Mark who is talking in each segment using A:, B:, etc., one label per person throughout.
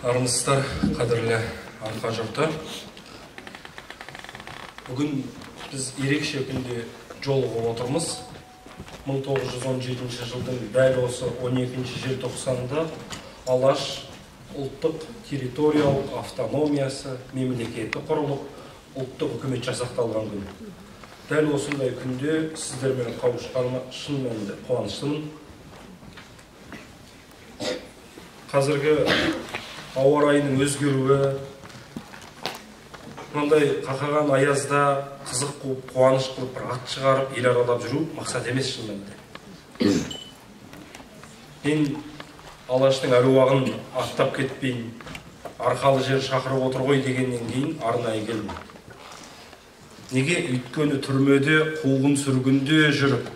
A: Армысыздар, қадірлі арқа жұрты. Бүгін біз ерекше күнде жолығып отырмыз. 1917 жылдың дәл осы 12 желтоқсанында Алаш ұлттық территориялық автономиясы мемлекеті құрылып, ұлттық үкімет жасақталған күн. Дәл осындай күнде сіздермен қауышқаныма шын мәнінде қуаныштымын. Қазіргі ауа райының өзгеруі, мынандай қақаған аязда қызық қуып, қуаныш қылып, бір ат шығарып, ел аралап жүру мақсат емес шын мәнінде. Мен Алаштың әруағын аттап кетпейін, арқалы жер шақырып отыр ғой дегеннен кейін арнайы келдім. Неге? Өйткені түрмеде, қуғын сүргінде жүріп,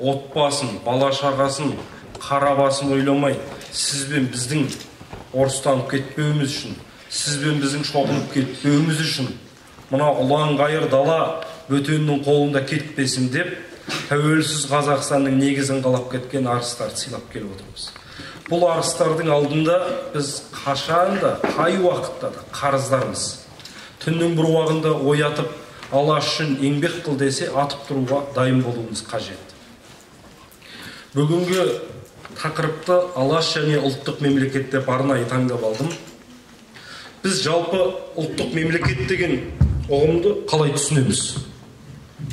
A: отбасын, бала шағасын, қара басын ойламай, сізбен біздің орыстанып кетпеуіміз үшін, сізбен біздің шоқынып кетпеуіміз үшін, мына ұлан ғайыр дала бөтеннің қолында кетпесін деп, тәуелсіз Қазақстанның негізін қалап кеткен арыстарды сыйлап келіп отырмыз. Бұл арыстардың алдында біз қашанда, қай уақытта да қарыздармыз. Түннің бір уағында оятып, Алаш үшін еңбек қыл десе, атып тұруға дайын болуымыз қажет. Бүгінгі тақырыпты Алаш және ұлттық мемлекет деп арнайы таңдап алдым. Біз жалпы ұлттық мемлекет деген ұғымды қалай түсінеміз?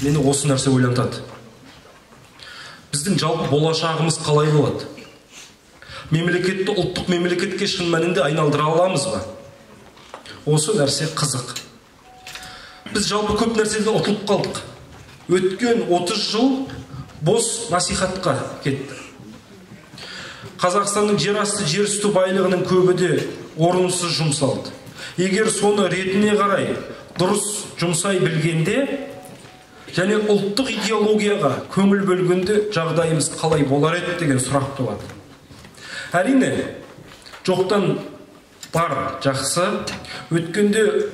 A: Мені осы нәрсе ойлантады. Біздің жалпы болашағымыз қалай болады? Мемлекетті ұлттық мемлекетке шын мәнінде айналдыра аламыз ба? Осы нәрсе қызық. Біз жалпы көп нәрседен ұтылып қалдық. Өткен 30 жыл бос насихатқа кетті. Қазақстанның жер асты, жер үсті байлығының көбі де орынсыз жұмсалды. Егер соны ретіне қарай дұрыс жұмсай білгенде, және ұлттық идеологияға көңіл бөлгенде жағдайымыз қалай болар еді деген сұрақ туады. Әрине, жоқтан бар жақсы. Өткенде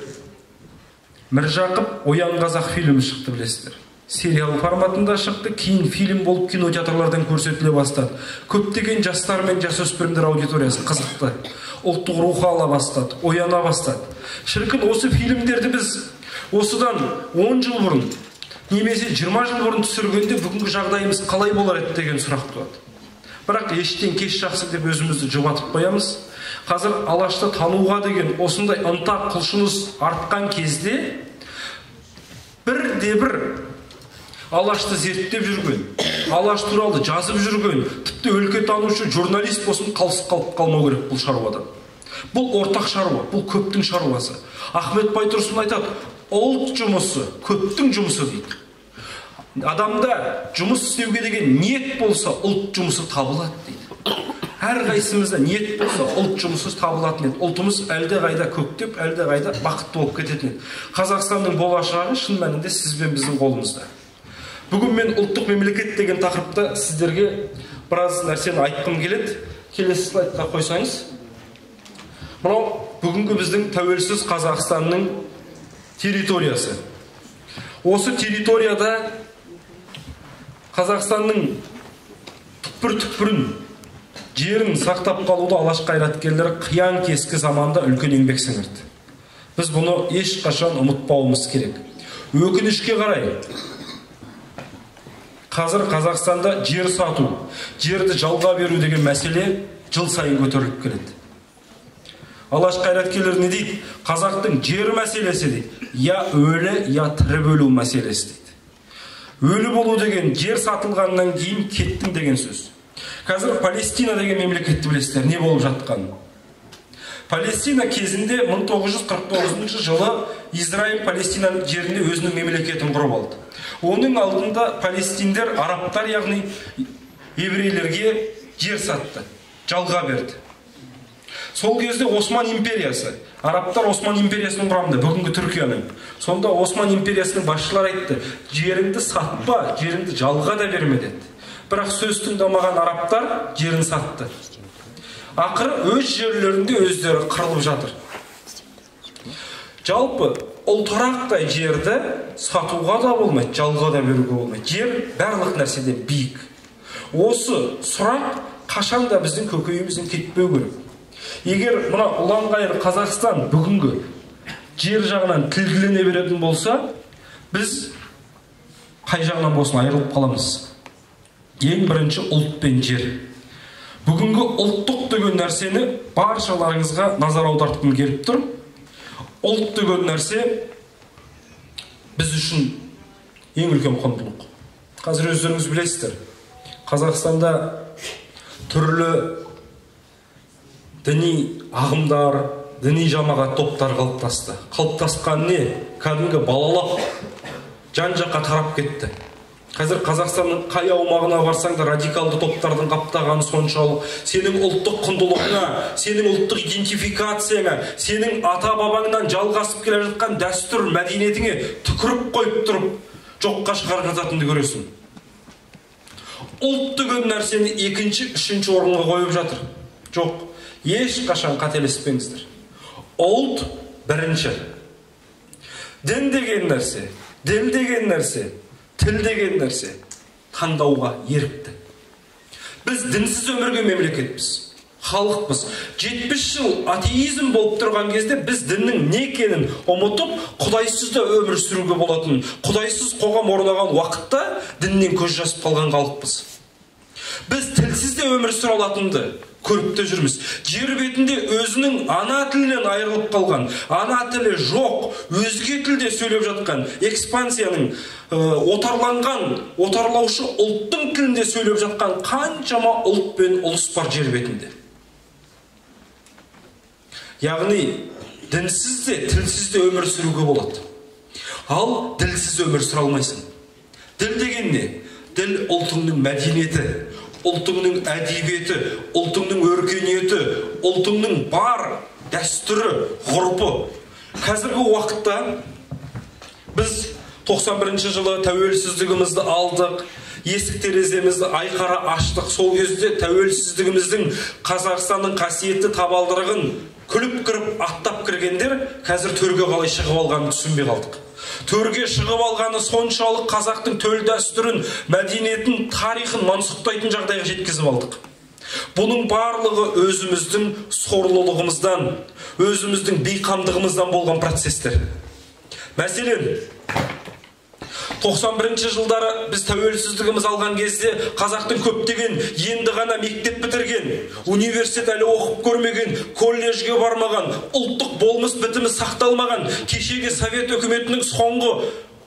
A: Міржақып Оян қазақ фильмі шықты, білесіздер. Сериал форматында шықты, кейін фильм болып кинотеатрлардан көрсетіле бастады. Көптеген жастар мен жасөспірімдер аудиториясы қызықты, ұлттық рухы ала бастады, ояна бастады. Шіркін, осы фильмдерді біз осыдан 10 жыл бұрын, немесе 20 жыл бұрын түсіргенде бүгінгі жағдайымыз қалай болар еді деген сұрақ туады. Бірақ ештен кеш жақсы деп өзімізді жұбатып қоямыз. Қазір Алашты тануға деген осындай ынта құлшыныс артқан кезде бірде-бір Алашты зерттеп жүрген, Алаш туралы жазып жүрген, тіпті өлкетанушы журналист болсын қалыс қалып қалмау керек бұл шаруадан. Бұл ортақ шаруа, бұл көптің шаруасы. Ахмет Байтұрсын айтады, ұлт жұмысы көптің жұмысы дейді. Адамда жұмыс істеуге деген ниет болса, ұлт жұмысы табылады дейді. Әр қайсымызда ниет болса, ұлт жұмысыз табылатын еді. Ұлтымыз әлде қайда көктеп, әлде қайда бақытты болып кететін еді. Қазақстанның болашағы шын мәнінде сіз бен біздің қолымызда. Бүгін мен ұлттық мемлекет деген тақырыпта сіздерге біраз нәрсені айтқым келеді. Келесі слайдқа қойсаңыз. Мынау бүгінгі біздің тәуелсіз Қазақстанның территориясы. Осы территорияда Қазақстанның түкпір-түкпірін, жерін сақтап қалуды Алаш қайраткерлері қиян кескі заманда үлкен еңбек сіңірді. Біз бұны ешқашан ұмытпауымыз керек. Өкінішке қарай, қазір Қазақстанда жер сату, жерді жалға беру деген мәселе жыл сайын көтеріліп келеді. Алаш қайраткерлері не дейді? Қазақтың жер мәселесі дейді. Я өлі, я тірі бөлу мәселесі дейді. Өлі болу деген жер сатылғаннан кейін кеттің деген сөз. Қазір Палестина деген мемлекетті білесіздер, не болып жатқан? Палестина кезінде 1949 жылы Израиль Палестина жерінде өзінің мемлекетін құрып алды. Оның алдында палестиндер, арабтар, яғни еврейлерге жер сатты, жалға берді. Сол кезде Осман империясы, арабтар Осман империясының құрамында, бүгінгі Түркияның. Сонда Осман империясының басшылары айтты, жеріңді сатпа, жеріңді жалға да берме деді. Бірақ сөз тыңдамаған арабтар жерін сатты. Ақыры өз жерлерінде өздері қырылып жатыр. Жалпы ұлтырақтай жерді сатуға да болмайды, жалға да беруге болмайды. Жер барлық нәрседен биік. Осы сұрақ қашанда біздің көкейімізден кетпеу керек. Егер мына ұланғайыр Қазақстан бүгінгі жер жағынан тілділене беретін болса, біз қай жағынан болсын айырылып қаламыз. Ең бірінші ұлт пен жер. Бүгінгі ұлттық деген нәрсені баршаларыңызға назар аудартқым келіп тұр. Ұлт деген нәрсе біз үшін ең үлкен құндылық. Қазір өздеріңіз білесіздер, Қазақстанда түрлі діни ағымдар, діни жамағат топтар қалыптасты. Қалыптасқан не? Кәдімгі балалап жан-жаққа тарап кетті. Қазір Қазақстанның қай аумағына барсаң да радикалды топтардың қаптағаны соншалық, сенің ұлттық құндылығыңа, сенің ұлттық идентификацияңа, сенің ата-бабаңнан жалғасып келе жатқан дәстүр мәдениетіңе түкіріп қойып тұрып, жоққа шығарғызатынды көресің. Ұлт деген нәрсені екінші, үшінші орынға қойып жатыр. Жоқ, ешқашан қателеспеңіздер. Ұлт бірінші. Дін деген нәрсе, діл деген нәрсе, тіл деген нәрсе таңдауға ерікті. Біз дінсіз өмірге мемлекетпіз, халықпыз. 70 жыл атеизм болып тұрған кезде біз діннің не екенін ұмытып, құдайсыз да өмір сүруге болатын, құдайсыз қоғам орнаған уақытта діннен көз жасып қалған халықпыз. Біз тілсіз де өмір сүре алатынды көріп те жүрміз. Жер бетінде өзінің ана тілінен айырылып қалған, ана тілі жоқ, өзге тілде сөйлеп жатқан, экспансияның отарланған, отарлаушы ұлттың тілінде сөйлеп жатқан қаншама ұлт пен ұлыс бар жер бетінде. Яғни дінсіз де, тілсіз де өмір сүруге болады. Ал ділсіз өмір сүре алмайсың. Діл деген не? Діл ұлтыңның мәдениеті, ұлтыңның әдебиеті, ұлтыңның өркениеті, ұлтыңның бар дәстүрі, ғұрпы. Қазіргі уақытта біз 91 жылы тәуелсіздігімізді алдық, есік тереземізді айқара аштық. Сол кезде тәуелсіздігіміздің Қазақстанның қасиетті табалдырығын күліп кіріп, аттап кіргендер қазір төрге қалай шығып алғанын түсінбей қалдық. Төрге шығып алғаны соншалық қазақтың төл дәстүрін, мәдениетін, тарихын мансұқтайтын жағдайға жеткізіп алдық. Бұның барлығы өзіміздің сорлылығымыздан, өзіміздің бейқамдығымыздан болған процестер. Мәселен, 91 жылдары біз тәуелсіздігіміз алған кезде қазақтың көптеген енді ғана мектеп бітірген, университет әлі оқып көрмеген, колледжге бармаған, ұлттық болмыс бітімі сақталмаған, кешегі совет өкіметінің соңғы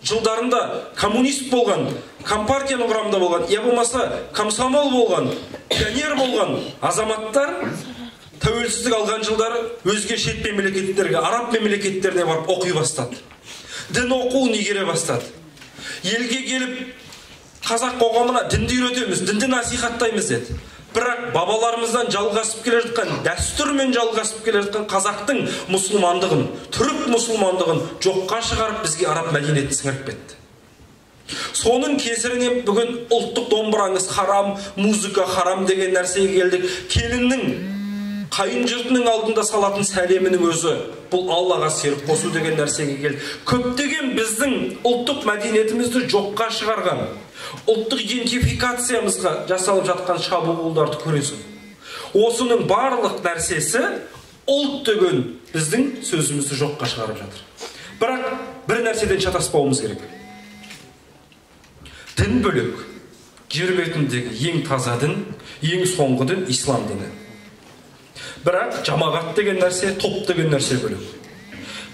A: жылдарында коммунист болған, компартияның құрамында болған, я болмаса комсомол болған, пионер болған азаматтар тәуелсіздік алған жылдары өзге шет мемлекеттерге, араб мемлекеттеріне барып оқи бастады. Дін оқуын игере бастады. Елге келіп, қазақ қоғамына дінді үйретеміз, дінді насихаттаймыз деді. Бірақ бабаларымыздан жалғасып келе жатқан, дәстүрмен жалғасып келе жатқан қазақтың мұсылмандығын, түрік мұсылмандығын жоққа шығарып бізге араб мәдениетін сіңіріп кетті. Соның кесірінен бүгін ұлттық домбыраңыз харам, музыка харам деген нәрсеге келдік. Келіннің қайын жұртының алдында салатын сәлемінің өзі бұл Аллаға серік қосу деген нәрсеге келді. Көптеген біздің ұлттық мәдениетімізді жоққа шығарған, ұлттық идентификациямызға жасалып жатқан шабуылдарды көресің. Осының барлық нәрсесі ұлт деген біздің сөзімізді жоққа шығарып жатыр. Бірақ бір нәрседен шатаспауымыз керек. Дін бөлек. Жер бетіндегі ең таза дін, ең соңғы дін ислам діні. Бірақ жамағат деген нәрсе, топ деген нәрсе бөлек.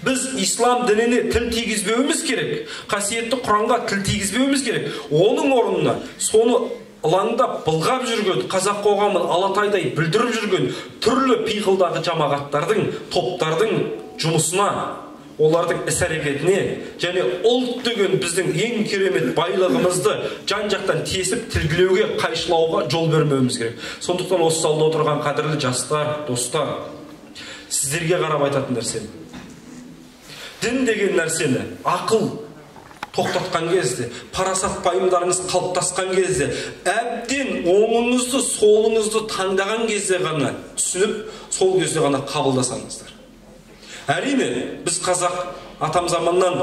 A: Біз ислам дініне тіл тигізбеуіміз керек, қасиетті Құранға тіл тигізбеуіміз керек. Оның орнына соны ылаңдап, былғап жүрген, қазақ қоғамын алатайдай бүлдіріп жүрген түрлі пиғылдағы жамағаттардың, топтардың жұмысына, олардың іс-әрекетіне және ұлт деген біздің ең керемет байлығымызды жан-жақтан тесіп тілгілеуге, қайшылауға жол бермеуіміз керек. Сондықтан осы залда отырған қадірлі жастар, достар, сіздерге қарап айтатын нәрсем. Дін деген нәрсені ақыл тоқтатқан кезде, парасат пайымдарыңыз қалыптасқан кезде, әбден оңыңызды, солыңызды таңдаған кезде ғана түсініп, сол кезде ғана қабылдасаңыздар. Әрине, біз қазақ атам заманнан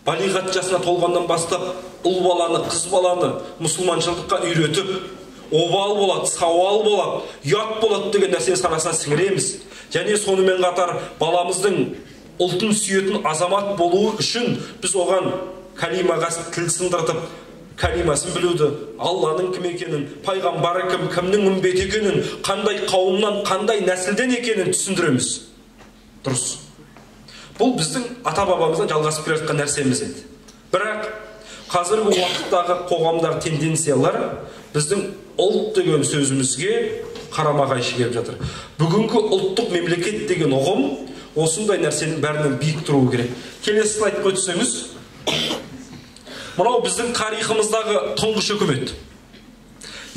A: балиғат жасына толғаннан бастап ұл баланы, қыз баланы мұсылманшылдыққа үйретіп, обал болады, сауал болады, ұят болады деген нәрсені санасына сіңіреміз. Және сонымен қатар баламыздың ұлтын сүйетін азамат болуы үшін біз оған калимаға тіл сындыртып, калимасын білуді, Алланың кім екенін, пайғамбары кім, кімнің үмбеті екенін, қандай қауымнан, қандай нәсілден екенін түсіндіреміз. Дұрыс. Бұл біздің ата-бабамыздан жалғасып келе жатқан нәрсеміз еді. Бірақ қазіргі уақыттағы қоғамдағы тенденциялар біздің ұлт деген сөзімізге қарама-қайшы келіп жатыр. Бүгінгі ұлттық мемлекет деген ұғым осындай нәрсенің бәрінен биік тұруы керек. Келесі слайдқа өтсеңіз, мынау біздің тарихымыздағы тұңғыш үкімет.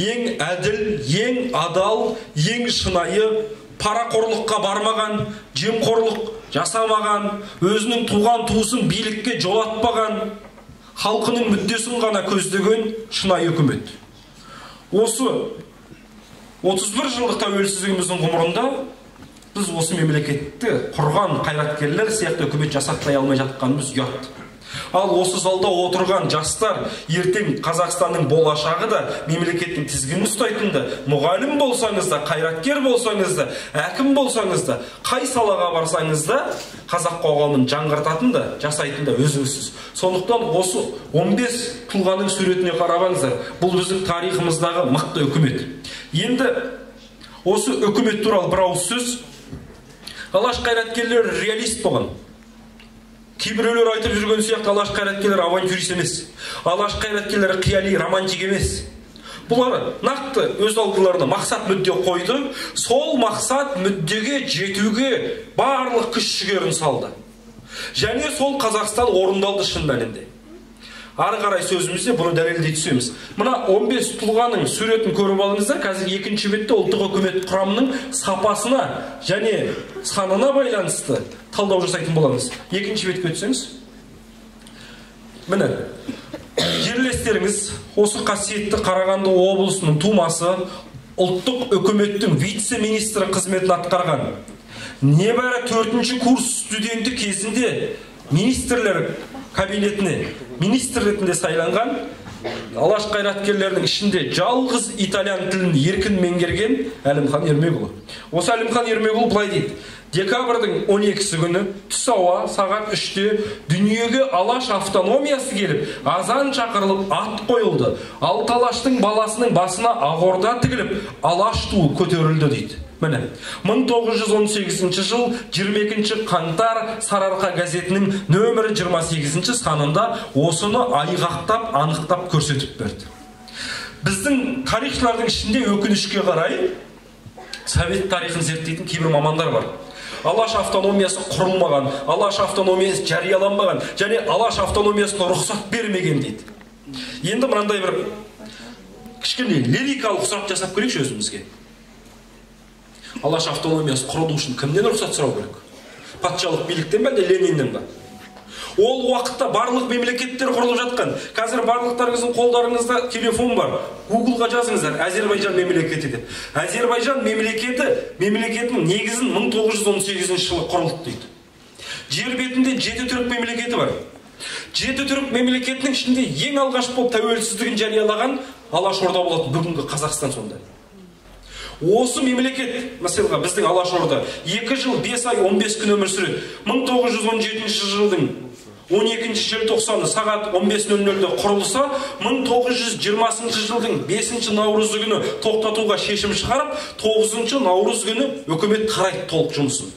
A: Ең әділ, ең адал, ең шынайы, парақорлыққа бармаған, жемқорлық жасамаған, өзінің туған туысын билікке жолатпаған, халқының мүддесін ғана көздеген шынайы үкімет. Осы 31 жылдық тәуелсіздігіміздің ғұмырында біз осы мемлекетті құрған қайраткерлер сияқты үкімет жасақтай алмай жатқанымыз ұят. Ал осы залда отырған жастар ертең Қазақстанның болашағы да мемлекеттің тізгінін ұстайтын да, мұғалім болсаңыз да, қайраткер болсаңыз да, әкім болсаңыз да, қай салаға барсаңыз да, қазақ қоғамын жаңғыртатын да, жасайтын да өзіңізсіз. Сондықтан осы 15 тұлғаның суретіне қарағаныздар, бұл біздің тарихымыздағы мықты үкімет. Енді осы үкімет туралы бір ауыз сөз. Алаш қайраткерлері реалист болған. Кейбіреулер айтып жүрген сияқты алаш қайраткерлері авантюрист емес. Алаш қайраткерлері қияли романтик емес. Бұлар нақты өз алдыларына мақсат мүдде қойды, сол мақсат мүддеге жетуге барлық күш жігерін салды. Және сол Қазақстан орындалды шын мәнінде. Ары қарай сөзімізде бұны дәлелдей түсеміз. Мына 15 тұлғаның суретін көріп алыңыздар. Қазір екінші бетте ұлттық үкімет құрамының сапасына және санына байланысты талдау жасайтын боламыз. Екінші бетке өтсеңіз. Міне, жерлестеріңіз осы қасиетті Қарағанды облысының тумасы, ұлттық үкіметтің вице-министрі қызметін атқарған. Небәрі 4-ші курс студенті кезінде министрлер кабинетіне министр ретінде сайланған, алаш қайраткерлерінің ішінде жалғыз итальян тілін еркін меңгерген Әлімхан Ермекұлы. Осы Әлімхан Ермекұлы былай дейді: декабрьдің 12-сі күні түс ауа сағат 3-те дүниеге алаш автономиясы келіп, азан шақырылып, ат қойылды. Алты алаштың баласының басына ақ орда тігіліп, алаш туы көтерілді дейді. Міне, 1918 жыл 22 қаңтар Сарыарқа газетінің нөмірі 28 санында осыны айғақтап, анықтап көрсетіп берді. Біздің тарихшылардың ішінде өкінішке қарай совет тарихын зерттейтін кейбір мамандар бар. Алаш автономиясы құрылмаған, алаш автономиясы жарияланбаған, және алаш автономиясына рұқсат бермеген дейді. Енді мынандай бір кішкене лирикалық сұрақ жасап көрейікші өзімізге. Алаш автономиясы құрылу үшін кімнен рұқсат сұрау керек? Патшалық биліктен бе, Лениннен бе? Ол уақытта барлық мемлекеттер құрылып жатқан. Қазір барлықтарыңыздың қолдарыңызда телефон бар. Гуглға жазыңыздар, Әзербайжан мемлекеті деп. Әзербайжан мемлекетінің негізін 1918 жылы құрылды дейді. Жер бетінде 7 түрік мемлекеті бар. 7 түрік мемлекетінің ішінде ең алғаш болып тәуелсіздігін жариялаған Алашорда болады, бүгінгі Қазақстан сонда. Осы мемлекет, мысалға біздің Алашорда 2 жыл 5 ай 15 күн өмір сүреді. 1917 жылдың 12 желтоқсаны сағат 15:00-де құрылса, 1920 жылдың 5 наурызы күні тоқтатуға шешім шығарып, 9 наурыз күні үкімет тарайды толық жұмысын.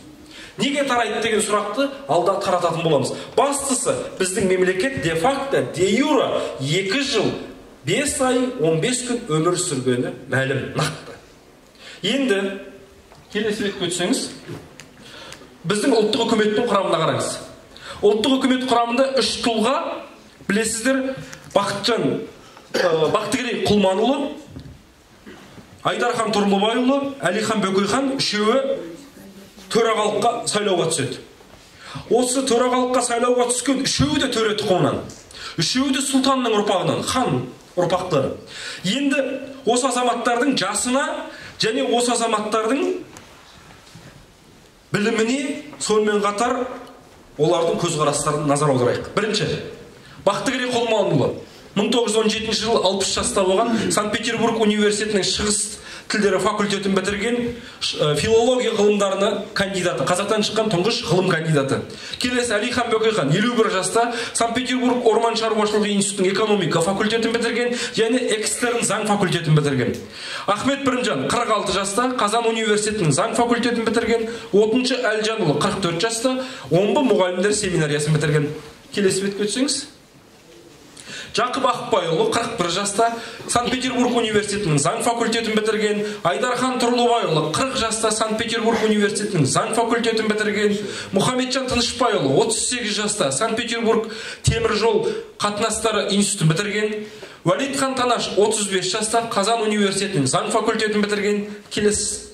A: Неге тарайды деген сұрақты алда тарататын боламыз. Бастысы, біздің мемлекет де-факто, де-юра 2 жыл 5 ай 15 күн өмір сүргені мәлім, нақты. Енді келесі ретке өтсеңіз, біздің ұлттық үкіметтің құрамына қараңыз. Ұлттық үкімет құрамында 3 тұлға, білесіздер, Бақтыгерей Құлманұлы, Айдархан Тұрлыбайұлы, Әлихан Бөкейхан үшеуі төрағалыққа сайлауға түседі. Осы төрағалыққа сайлауға түскен үшеуі де төре тұқымынан, үшеуі де сұлтанның ұрпағынан, хан ұрпақтары. Енді осы азаматтардың жасына және осы азаматтардың біліміне сонымен қатар олардың көзқарастарын назар аударайық. Бірінші, Бақтыгерей Құлманұлы 1917 жылы 60 жаста болған, Санкт-Петербург университетінің шығыс тілдері факультетін бітірген, филология ғылымдарына кандидаты, қазақтан шыққан тұңғыш ғылым кандидаты. Келесі Әлихан Бөкейхан 51 жаста Санкт-Петербург орман шаруашылығы институтының экономика факультетін бітірген және экстерн заң факультетін бітірген. Ахмет Бірімжан 46 жаста Қазан университетінің заң факультетін бітірген. Отыншы Әлжанұлы 44 жаста омбы мұғалімдер семинариясын бітірген. Келесі бетке өтсеңіз. Жақып Ақбайұлы 41 жаста Санкт-Петербург университетінің заң факультетін бітірген. Айдархан Тұрлыбайұлы 40 жаста Санкт-Петербург университетінің заң факультетін бітірген. Мұхамеджан Тынышбайұлы 38 жаста Санкт-Петербург теміржол қатынастары институтын бітірген. Уәлитхан Танаш 35 жаста Қазан университетінің заң факультетін бітірген. Келесі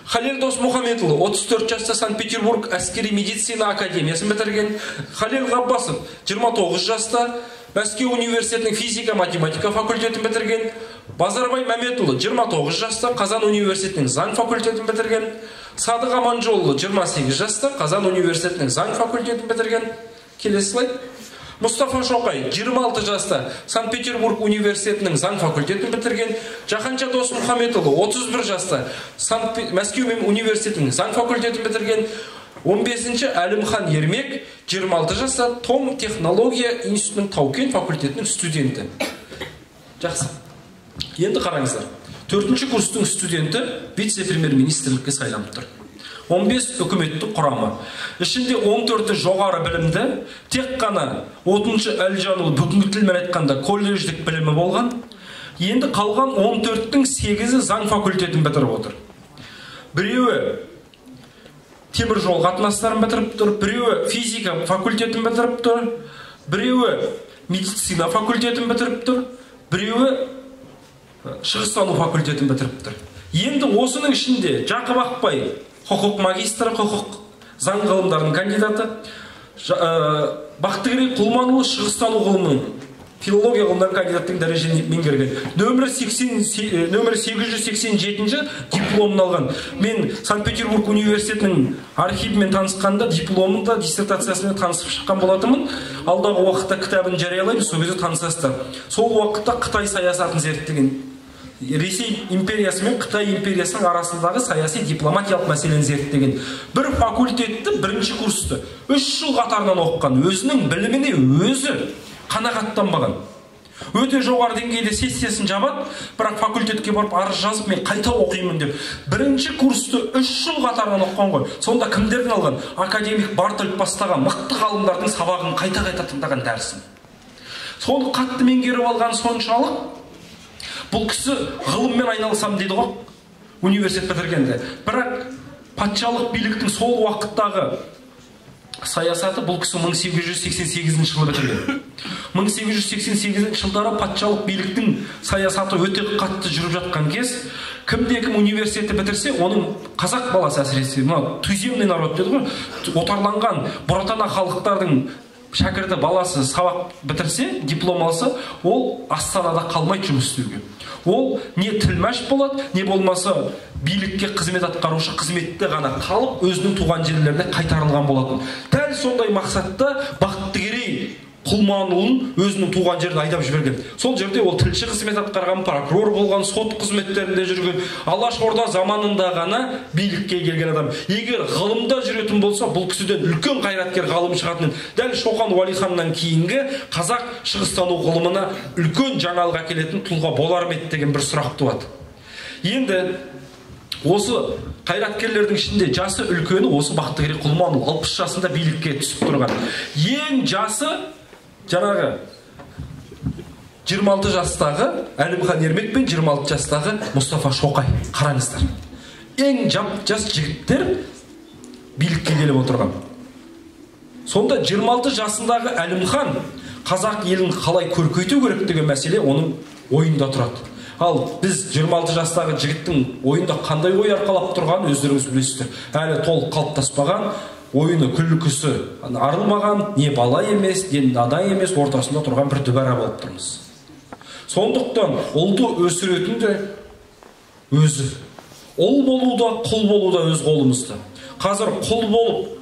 A: Халел Досмұхамедұлы 34 жаста Санкт-Петербург әскери медицина академиясын бітірген. Халел Ғаббасов 29 жаста Мәскеу университетінің физика-математика факультетін бітірген. Базарбай Мәметұлы 29 жаста Қазан университетінің заң факультетін бітірген. Садық Аманжолұлы 28 жаста Қазан университетінің заң факультетін бітірген. Келесі слайд. Мұстафа Шоқай 26 жаста Санкт-Петербург университетінің заң факультетін бітірген. Жаханша Досмұхамедұлы 31 жаста Мәскеу университетінің заң факультетін бітірген. 15-ші Әлімхан Ермек 26 жаста Том технология институтының Таукен факультетінің студенті. Жақсы. Енді қараңыздар. 4-ші курстың студенті вице-премьер-министрлікке сайланып тұр. 15 үкіметтік құрамы. Ішінде 14-і жоғары білімді, тек қана 30-ші Әлжанұлы бүгінгі тілмен айтқанда колледждік білімі болған. Енді қалған 14-тің 8-і заң факультетін бітіріп отыр. Біреуі темір жол қатынастарын бітіріп тұр, біреуі физика факультетін бітіріп тұр, біреуі медицина факультетін бітіріп тұр, біреуі шығыстану факультетін бітіріп тұр. Енді осының ішінде Жақып Ақбай құқық магистрі, құқық заң ғылымдарының кандидаты, Бақтыгерей Құлманұлы шығыстану ғылымының филология ғылымдарының кандидаттың дәрежені меңгерген. Нөмірі 887-ші дипломын алған. Мен Санкт-Петербург университетінің архивімен танысқанда дипломында, диссертациясымен танысып шыққан болатымын. Алдағы уақытта кітабын жариялаймын, сол кезде танысасыздар. Сол уақытта Қытай саясатын зерттеген. Ресей империясы мен Қытай империясының арасындағы саяси дипломатиялық мәселені зерттеген. Бір факультетті, бірінші курсты 3 жыл қатарынан оқыған, өзінің біліміне өзі қанағаттанбаған. Өте жоғары деңгейде сессиясын жабады, бірақ факультетке барып арыз жазып, мен қайта оқимын деп. Бірінші курсты 3 жыл қатарынан оқыған ғой. Сонда кімдерден алған? Академик Бартольд бастаған мықты ғалымдардың сабағын қайта-қайта тыңдаған дәрісін. Соны қатты меңгеріп алған соншалық, бұл кісі ғылыммен айналысам дейді ғой, университет бітіргенде. Бірақ патшалық биліктің сол уақыттағы саясаты бұл кісі 1888 жылы бітірген. 1888 жылдары патшалық биліктің саясаты өте қатты жүріп жатқан кез, кімде-кім университетті бітірсе, оның қазақ баласы әсіресе, туземный народ деді ғой, отарланған бұратана халықтардың шәкірті баласы сабақ бітірсе, диплом алса, ол Астанада қалмайды жұмыс істеуге. Ол не тілмәш болады, не болмаса билікке қызмет атқарушы қызметте ғана қалып, өзінің туған жерлеріне қайтарылған болатын. Дәл сондай мақсатта Бақтыгерей Құлманұлын өзінің туған жеріне айдап жіберген. Сол жерде ол тілші қызмет атқарған, прокурор болған, сот қызметтерінде жүрген, Алашорда заманында ғана билікке келген адам. Егер ғылымда жүретін болса, бұл кісіден үлкен қайраткер ғалым шығатын. Дәл Шоқан Уәлиханнан кейінгі қазақ шығыстану ғылымына үлкен жаңалық әкелетін тұлға болар ма еді деген бір сұрақ туады. Енді осы қайраткерлердің ішінде жасы үлкені осы Бақтыгерей Құлманұлы 60 жасында билікке түсіп тұрған. Ең жасы жаңағы 26 жастағы Әлімхан Ермек пен 26 жастағы Мұстафа Шоқай. Қараңыздар. Ең жас жігіттер билікке келіп отырған. Сонда 26 жасындағы Әлімхан қазақ елін қалай көркейту керек деген мәселе оның ойында тұрады. Ал біз 26 жастағы жігіттің ойында қандай ой арқалап тұрғанын өздеріңіз білесіздер. Әлі толық қалыптаспаған, ойыны күлкісі арылмаған, не бала емес, не нада емес, ортасында тұрған бір дүбәра болып тұрмыз. Сондықтан ұлды өсіретін де өзі. Ұл болуда, құл болуда өз қолымызда. Қазір құл болып,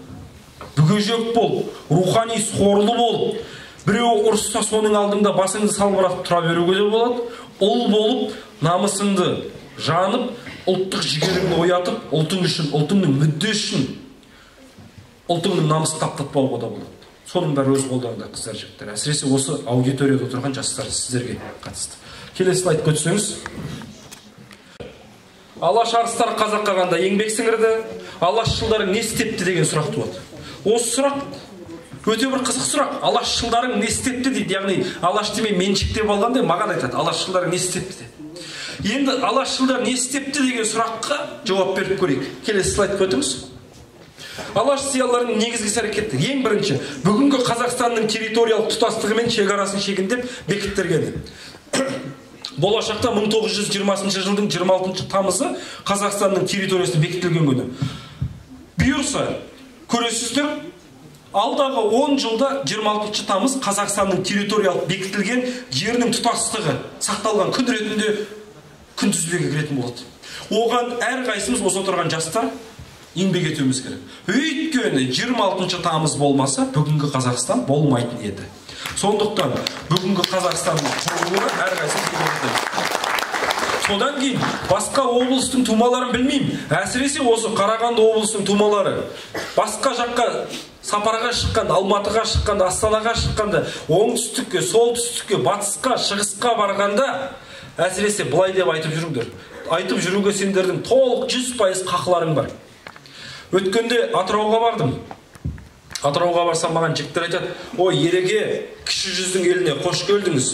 A: бүгежек болып, рухани сорлы болып, Біреу ұрысса соның алдыңда басыңды салбыратып тұра беруге де болады. Ұл болып, намысыңды жанып, ұлттық жігеріңді оятып, ұлтың үшін, ұлтыңның мүддесі үшін, ұлтыңның намысын таптатпауға да болады. Соның бәрі өз қолдарында, қыздар, жігіттер. Әсіресе осы аудиторияда отырған жастар сіздерге қатысты. Келесі слайдқа өтсеңіз. Алаш арыстары қазаққа қандай еңбек сіңірді, алашшылдарың не істепті деген сұрақ туады. Осы сұрақ өте бір қызық сұрақ. Алашшылдарың не істепті дейді. Яғни алаш демей меншіктеп алғанда маған айтады, алашшылдарың не істепті деп. Енді алашшылдар не істепті деген сұраққа жауап беріп көрейік. Келесі слайдқа өтіңіз. Алаш зиялыларының негізгі іс-әрекеті ең бірінші бүгінгі Қазақстанның территориялық тұтастығы мен шекарасын шегендеп бекіттірген. Болашақта 1920 жылдың 26 тамызы Қазақстанның территориясы бекітілген күні. Бұйырса, көресіздер, алдағы 10 жылда 26 тамыз Қазақстанның территориялық бекітілген жерінің тұтастығы сақталған күн ретінде күнтізбеге кіретін болады. Оған әрқайсымыз осы отырған жастар еңбек етуіміз керек. Өйткені 26 тамыз болмаса, бүгінгі Қазақстан болмайтын еді. Сондықтан бүгінгі Қазақстанның құрылуы әрқайсымыз еңбек. Содан кейін басқа облыстың тумаларын білмеймін. Әсіресе осы Қарағанды облысының тумалары басқа жаққа сапарға шыққанда, Алматыға шыққанда, Астанаға шыққанда, оңтүстікке, солтүстікке, батысқа, шығысқа барғанда әсіресе былай деп айтып жүріңдер. Айтып жүруге сендердің толық 100% қақыларың бар. Өткенде Атырауға бардым. Атырауға барсам маған жігіттер айтады: "Ой, Ереке, кіші жүздің еліне қош келдіңіз.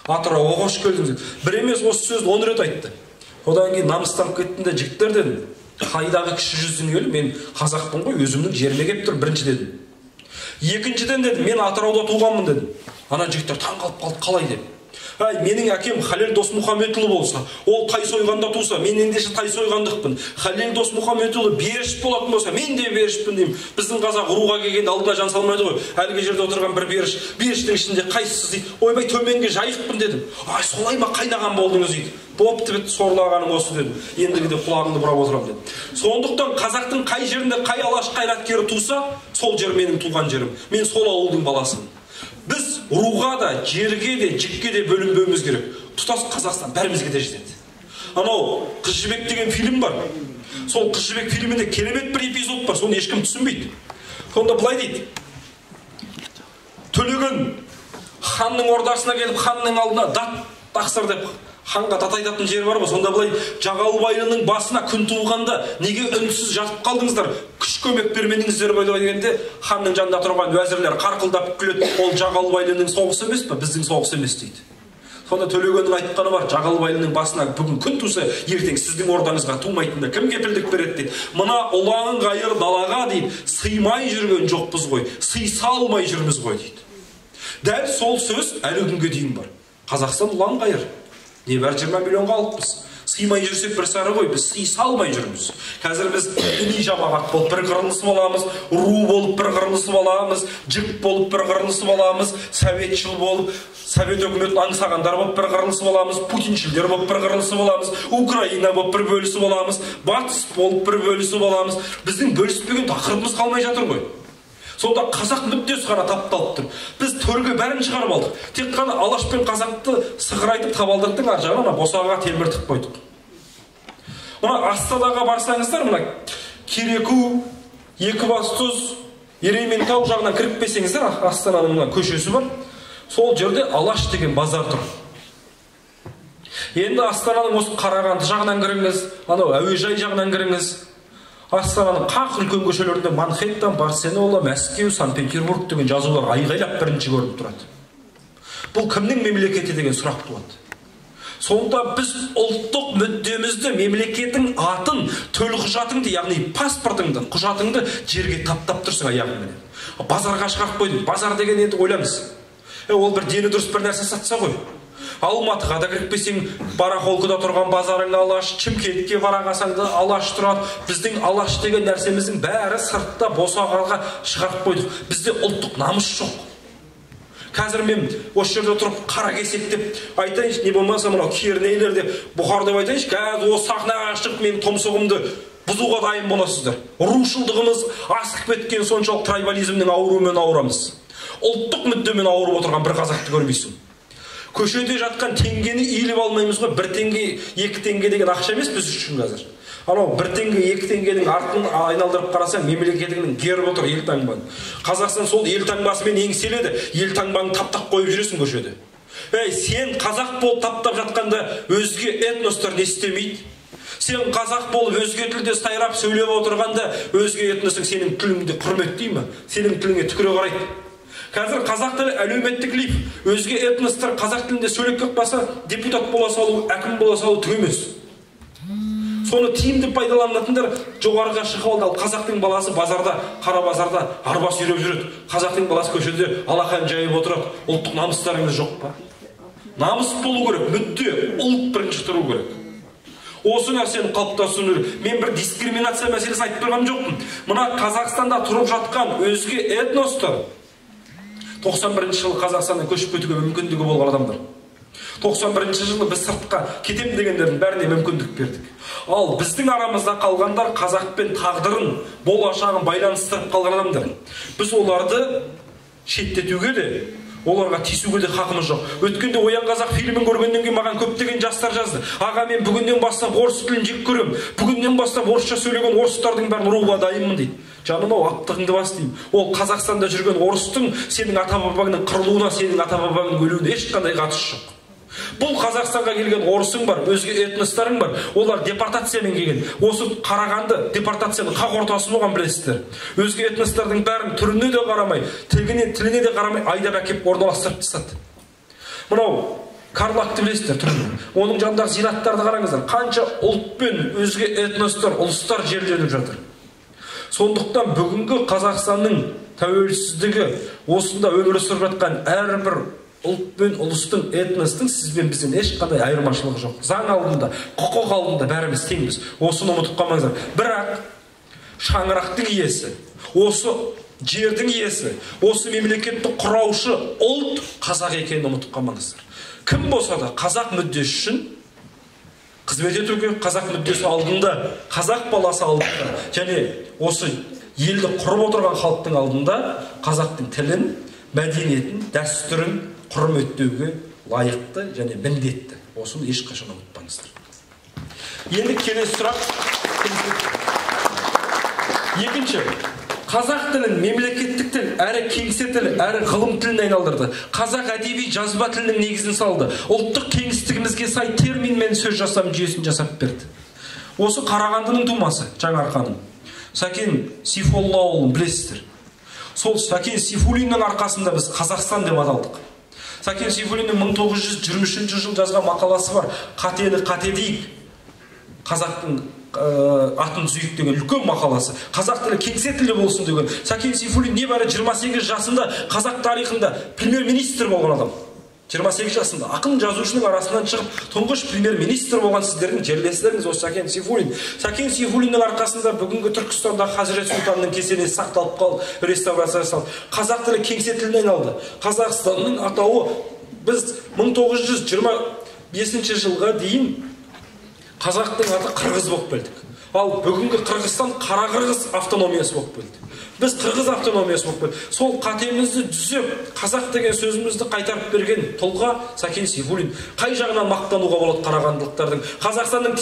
A: Атырауға қош келдіңіз." Бір емес осы сөзді 10 рет айтты. Одан кейін намыстанып кеттім де: "Жігіттер," дедім, "қайдағы кіші жүздің елі? Мен қазақпын ғой, өзімнің жеріме келіп тұр", бірінші дедім. Екіншіден дедім: "Мен Атырауда туғанмын", дедім. Ана жігіттер таң қалып қалды: "Қалай?" деп. "Ай, менің әкем Халел Досмұхамедұлы болса, ол тай сойғанда туса, мен ендеше тай сойғандықпын. Халел Досмұхамедұлы берішіп болатын болса, мен де берішпін", деймін. Біздің қазақ руға келгенде алдына жан салмайды ғой. Әлгі жерде отырған бір беріш, беріштің ішінде қайсысы дейді: "Ойбай, төменге жайықпын", дедім. "Ай, солай ма, қайнаған болдыңыз?" дейді. "Бопты бітті, сорлағаның осы", дедім. "Ендігіде құлағыңды бұрап отырам", дедім. Сондықтан қазақтың қай жерінде қай алаш қайраткері туса, сол жер менің туған жерім. Мен сол ауылдың баласымын. Біз руға да, жерге де, жікке де бөлінбеуіміз керек. Тұтас Қазақстан бәрімізге де жетеді. Анау Қыз жібек деген фильм бар. Сол Қыз жібек фильмінде керемет бір эпизод бар. Соны ешкім түсінбейді. Сонда былай дейді: "Төлеген ханның ордасына келіп, ханның алдына дат тақсыр" деп ханға дат айтатын жер бар ғой. Сонда былай: "Жағалбайлының басына күн туғанда неге үнсіз жатып қалдыңыздар? Күш көмек бермедіңіздер ғой" дегенде ханның жанында тұрған уәзірлер қарқылдап күледі: "Ол Жағалбайлының соғысы емес пе? Біздің соғыс емес" дейді. Сонда Төлегеннің айтқаны бар: "Жағалбайлының басына бүгін күн туса, ертең сіздің ордаңызға тумайтында кім кепілдік береді" дейді. "Мына ұлан ғайыр далаға" дейді, "сыймай жүрген жоқпыз ғой, сыйса алмай жүрміз ғой" дейді. Дәл сол сөз әлі күнге дейін бар. Қазақстан ұлан ғайыр. Небәрі 20 миллионға алыппыз. Сыймай жүрсек бір сары ғой, біз сыйса алмай жүрміз. Қазір біз діни жамағат болып бір қырылысып аламыз, ру болып бір қырылысып аламыз, жік болып бір қырылысып аламыз, советшіл болып, совет өкіметін аңсағандар болып бір қырылысып аламыз, путиншілдер болып бір қырылысып аламыз, Украина болып бір бөлісіп аламыз, батыс болып бір бөлісіп аламыз. Біздің бөліспеген тақырыбымыз қалмай жатыр ғой. Сонда қазақ мүддесі ғана тапталып тұр. Біз төрге бәрін шығарып алдық. Тек қана алаш пен қазақты сығырайтып табалдырықтың ар жағына босағаға телміртіп қойдық. Мына Астанаға барсаңыздар, мына Кереку, Екібастұз, Ерейментау жағынан кіріп келсеңіздер, Астананың мына көшесі бар. Сол жерде Алаш деген базар тұр. Енді Астананың осы Қарағанды жағынан кіріңіз, анау әуежай жағынан кіріңіз. Астананың қақ үлкен көшелерінде Манхэттен, Барселона, Мәскеу, Санкт-Петербург деген жазулар айғайлап бірінші көрініп тұрады. Бұл кімнің мемлекеті деген сұрақ туады. Сонда біз ұлттық мүддемізді, мемлекеттің атын, төлқұжатыңды, яғни паспортыңды, құжатыңды жерге таптап тұрсың аяғыңмен. Базарға шығарып қойдың. Базар деген енді ойлаңыз. Ол бір дені дұрыс бір нәрсе сатса ғой. Алматыға да кіріп келсең, Барахолкада тұрған базарың Алаш, Шымкентке бара қалсаң да Алаш тұрады. Біздің Алаш деген нәрсеміздің бәрі сыртта босағаға шығарып қойдық. Бізде ұлттық намыс жоқ. Қазір мен осы жерде тұрып қара кесек деп айтайыншы, не болмаса мынау кернейлер деп бұқар деп айтайыншы, қазір осы сахнаға шығып менің тұмсығымды бұзуға дайын боласыздар. Рушылдығымыз асқып кеткен соншалық трайбализмнің ауруымен ауырамыз. Ұлттық мүддемен ауырып отырған бір қазақты көрмейсің. Көшеде жатқан теңгені иіліп алмаймыз ғой, 1 теңге, 2 теңге деген ақша емес біз үшін қазір. Анау 1 теңге, 2 теңгенің артын айналдырып қарасаң, мемлекетінің гербі отыр, елтаңбаны. Қазақстан сол елтаңбасымен еңселеді, елтаңбаны таптап қойып жүресің көшеде. Сен қазақ болып таптап жатқанда өзге этностар не істемейді? Сен қазақ болып өзге тілде сайрап сөйлеп отырғанда өзге этностың сенің тіліңді құрметтей ме? Сенің тіліңе түкіре қарайды. Қазір қазақ тілі әлеуметтік лиф. Өзге этностар қазақ тілінде сөйлеп қалса, депутат бола салу, әкім бола салу түк емес. Соны тиімді пайдаланатындар жоғарыға шығып алды. Ал қазақтың баласы базарда, қара базарда арба сүйреп жүреді. Қазақтың баласы көшеде алақан жайып отырады. Ұлттық намыстарыңыз жоқ па? Намыс болу керек, мүдде, ұлт бірінші тұру керек. Осы нәрсені қалыптастыру керек. Мен бір дискриминация мәселесін айтып тұрғаным жоқпын. Мына Қазақстанда тұрып жатқан өзге этностар 91 жылы Қазақстаннан көшіп кетуге мүмкіндігі болған адамдар. 91 жылы біз сыртқа кетем дегендердің бәріне мүмкіндік бердік. Ал біздің арамызда қалғандар қазақпен тағдырын, болашағын байланыстырып қалған адамдар. Біз оларды шеттетуге де, оларға тиісуге де хақымыз жоқ. Өткенде Оян қазақ фильмін көргеннен кейін маған көптеген жастар жазды. Аға, мен бүгіннен бастап орыс тілін жек көремін. Бүгіннен бастап орысша сөйлеген орыстардың бәрін ұруға дайынмын дейді. Жаным-ау, аттығыңды бас деймін. Ол Қазақстанда жүрген орыстың сенің ата-бабаңның қырылуына, сенің ата-бабаңның өлуіне ешқандай қатысы жоқ. Бұл Қазақстанға келген орысың бар, өзге этностарың бар. Олар депортациямен келген. Осы Қарағанды депортацияның қақ ортасы болған, білесіздер. Өзге этностардың бәрін түріне де қарамай, тіліне де қарамай айдап әкеп орналастырып тастады. Мынау Карлакты білесіздер түріне. Оның жанындағы зираттарды қараңыздар. Қанша ұлт пен өзге этностар, ұлыстар жерленіп жатыр. Сондықтан бүгінгі Қазақстанның тәуелсіздігі, осында өмір сүріп жатқан әрбір ұлт пен ұлыстың, этностың сізбен бізден ешқандай айырмашылығы жоқ. Заң алдында, құқық алдында бәріміз теңбіз. Осыны ұмытып қалмаңыздар. Бірақ шаңырақтың иесі, осы жердің иесі, осы мемлекетті құраушы ұлт қазақ екенін ұмытып қалмаңыздар. Кім болса да қазақ мүддесі үшін қызмет етуге, қазақ мүддесі алдында, қазақ баласы алдында, және осы елді құрып отырған халықтың алдында қазақтың тілін, мәдениетін, дәстүрін құрметтеуге лайықты және міндетті. Осыны ешқашан ұмытпаңыздар. Енді келесі сұрақ. Екінші, қазақ тілін мемлекеттік тіл, әрі кеңсе тіл, әрі ғылым тіліне айналдырды. Қазақ әдеби жазба тілінің негізін салды. Ұлттық кеңістігімізге сай термин мен сөз жасам жүйесін жасап берді. Осы Қарағандының тумасы, Жаңарқаным, Сәкен Сейфоллаұлын білесіздер. Сол Сәкен Сейфуллиннің арқасында біз Қазақстан деп аталдық. Сәкен Сейфуллиннің 1923 жылы жазған мақаласы бар. Қатені қате дейік, қазақтың атын түзейік деген үлкен мақаласы. Қазақ тілі кеңсе тілі болсын деген. Сәкен Сейфуллин небәрі 28 жасында қазақ тарихында премьер-министр болған адам. 28 жасында ақын жазушының арасынан шығып тұңғыш премьер-министр болған сіздердің жерлестеріңіз осы Сәкен Сейфуллин. Сәкен Сейфуллиннің арқасында бүгінгі Түркістанда Хазірет Сұлтанның кесенесі сақталып қалып, реставрация жасалып, қазақ тілі кеңсе тіліне айналды. Қазақстанның атауы біз 1925 жылға дейін қазақтың аты қырғыз болып білдік. Ал бүгінгі Қырғызстан Қара-Қырғыз автономиясы болып білді. Біз Қырғыз автономиясы болып білді. Сол қатемізді түзеп, қазақ деген сөзімізді қайтарып берген тұлға Сәкен Сейфуллин. Қай жағынан мақтануға болады қарағандылықтардың? Қазақстанның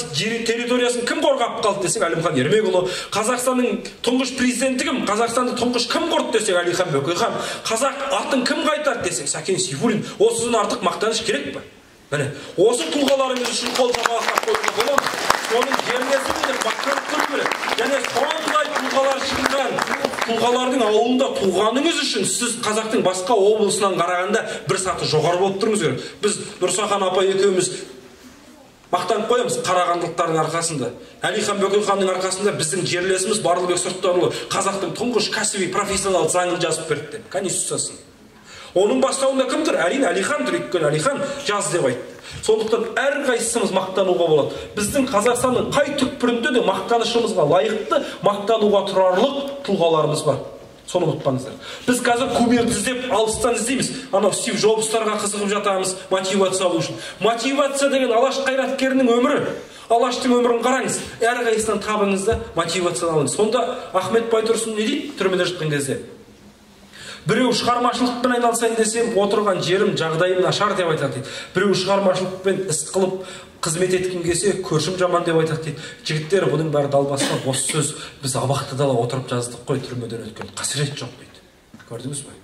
A: территориясын кім қорғап қалды десек, Әлімхан Ермекұлы. Қазақстанның тұңғыш президенті кім? Қазақстанды тұңғыш кім құрды десек, Әлихан Бөкейхан. Қазақ атын кім қайтарды десек, Сәкен Сейфуллин. Осыдан артық мақтаныш керек пе? Міне, осы тұлғаларымыз үшін қол жамағатқа қойылып боламыз. Оның жерлесі де мақтанып тұру керек. Және сондай тұлғалар шыққан тұлғалардың ауылында туғаныңыз үшін сіз қазақтың басқа облысынан қарағанда бір саты жоғары болып тұрыңыз керек. Біз Нұрсахан апа екеуміз мақтанып қоямыз қарағандылықтардың арқасында. Әлихан Бөкейханның арқасында біздің жерлесіміз Барлыбек Сырттарұлы қазақтың тұңғыш кәсіби профессионал заңын жазып берді деп, конституциясын. Оның бастауында кім тұр? Әрине Әлихан тұр, өйткені Әлихан жаз деп айтты. Сондықтан әрқайсымыз мақтануға болады. Біздің Қазақстанның қай түкпірінде де мақтанышымызға лайықты, мақтануға тұрарлық тұлғаларымыз бар. Соны ұмытпаңыздар. Біз қазір кумирді іздеп, алыстан іздейміз. Анау Стив Джобстарға қызығып жатамыз, мотивация алу үшін. Мотивация деген Алаш қайраткерінің өмірі. Алаштың өмірін қараңыз. Әрқайсынан табыңыз да мотивация алыңыз. Сонда Ахмет Байтұрсын не дейді түрмеде жатқан кезде? Біреу шығармашылықпен айналысайын десем, отырған жерім, жағдайым нашар деп айтады дейді. Біреу шығармашылықпен іс қылып қызмет еткім келсе, көршім жаман деп айтады дейді. Жігіттер, бұның бәрі далбасқа бос сөз. Біз абақтыда отырып жаздық қой, түрмеден өткен қасірет жоқ дейді. Көрдіңіз бе?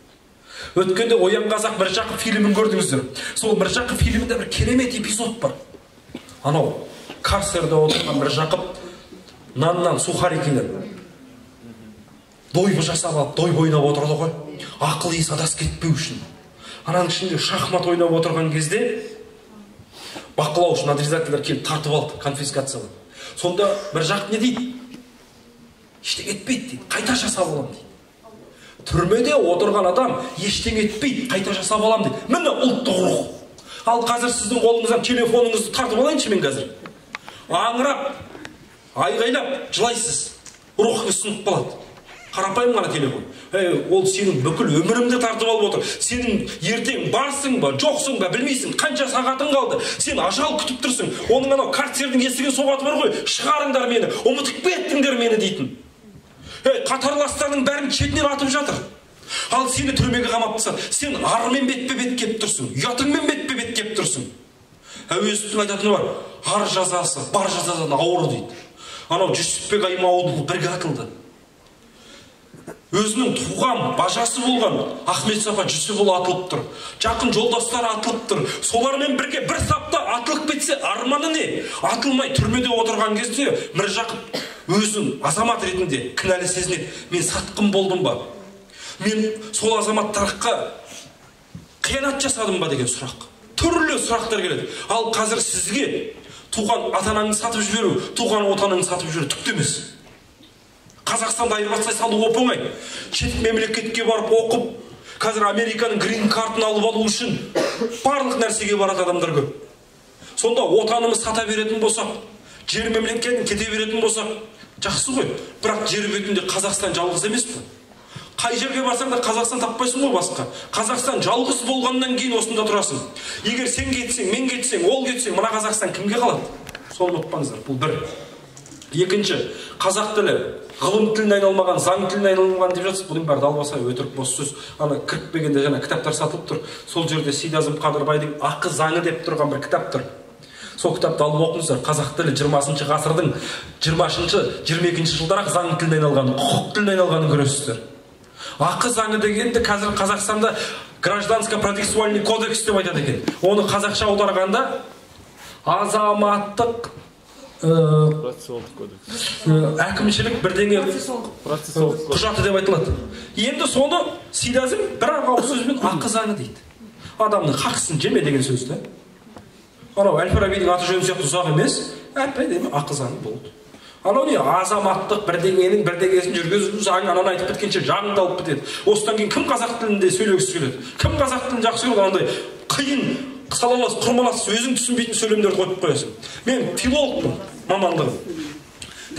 A: Өткенде Оян қазақ Міржақып фильмін көрдіңіздер. Сол Міржақып фильмінде бір керемет эпизод бар. Анау карцерде отырған Міржақып наннан сухарикиден дойбы жасап алып, дойбы ойнап отырды ғой. Ақыл есі адас кетпеу үшін. Ананың ішінде шахмат ойнап отырған кезде бақылаушы надзирательдер келіп тартып алды, конфискациялады. Сонда Міржақып не дейді? Ештеңе етпейді дейді, қайта жасап аламын дейді. Түрмеде отырған адам ештеңе етпейді, қайта жасап аламын дейді. Міне ұлттық рух. Ал қазір сіздің қолыңыздан телефоныңызды тартып алайыншы мен қазір. Аңырап, айғайлап, жылайсыз. Рухыңыз сынып қалады. Қарапайым ғана телефон. Ол сенің бүкіл өміріңді тартып алып отыр. Сенің ертең барсың ба, жоқсың ба, білмейсің, қанша сағатың қалды. Сен ажал күтіп тұрсың. Оның анау карцердің есігін соғаты бар ғой. Шығарыңдар мені, ұмытып кеттіңдер мені дейтін. Қатарластарының бәрін шетінен атып жатыр. Ал сені түрмеге қамап тастады. Сен армен бетпе-бет кеп тұрсың. Ұятыңмен бетпе-бет кеп тұрсың. Әуезовтің айтатыны бар. Ар жазасы, бар жазадан ауыр дейді. Анау Жүсіпбек Аймауытұлы бірге атылды. Өзінің туған бажасы болған Ахмет Сафа Жүсіпұлы атылып тұр. Жақын жолдастары атылып тұр. Солармен бірге бір сапта атылып кетсе, арманы не? Атылмай түрмеде отырған кезде Міржақып өзін азамат ретінде кінәлі сезінеді. Мен сатқын болдым ба? Мен сол азаматтарға қиянат жасадым ба деген сұрақ. Түрлі сұрақтар келеді. Ал қазір сізге туған ата-анаңды сатып жіберу, туған отаныңды сатып жіберу түк емес. Қазақстанда айырбастай салу оп-оңай. Шет мемлекетке барып оқып, қазір Американың грин картын алып алу үшін барлық нәрсеге барады адамдар көп. Сонда отанымыз сата беретін болсақ, жер мемлекетін кете беретін болсақ, жақсы ғой. Бірақ жер бетінде Қазақстан жалғыз емес пе? Қай жерге барсаң да Қазақстан таппайсың ғой басқа. Қазақстан жалғыз болғаннан кейін осында тұрасың. Егер сен кетсең, мен кетсең, ол кетсең, мына Қазақстан кімге қалады? Соны ұмытпаңыздар. Бұл бір. Екінші, қазақ тілі ғылым тіліне айналмаған, заң тіліне айналмаған деп жатсыз. Бұның бәрі далбаса, өтірік, бос сөз. Ана кірікпегенде жаңа кітаптар сатылып тұр. Сол жерде Сейдазым Қадырбайдың Ақы заңы деп тұрған бір кітап тұр. Сол кітапты алып оқыңыздар. Қазақ тілі 20 ғасырдың 20-22 жылдары заң тіліне айналған, құқық тіліне айналғанын көресіздер. Ақы заңы дегенді қазір Қазақстанда гражданско-процессуальный кодекс деп айтады екен. Оны қазақша аударғанда азаматтық әкімшілік бірдеңе құжаты деп айтылады. Енді соны Сейдазым бір ауыз сөзбен ақы заңы дейді. Адамның хақысын жеме деген сөзді. Анау Әл-Фарабидің аты жөні сияқты ұзақ емес, әп-әдемі ақы заңы болды. Анау не азаматтық бірдеңенің бірдеңесін жүргізу заңы ананы айтып біткенше жағыңды алып бітеді. Осыдан кейін кім қазақ тілінде сөйлегісі келеді? Кім қазақ тілін жақсы көреді? Анандай қиын, салалас, құрмалас, өзің түсінбейтін сөйлемдерді қойып қоясың. Мен филологпын, мамандығым.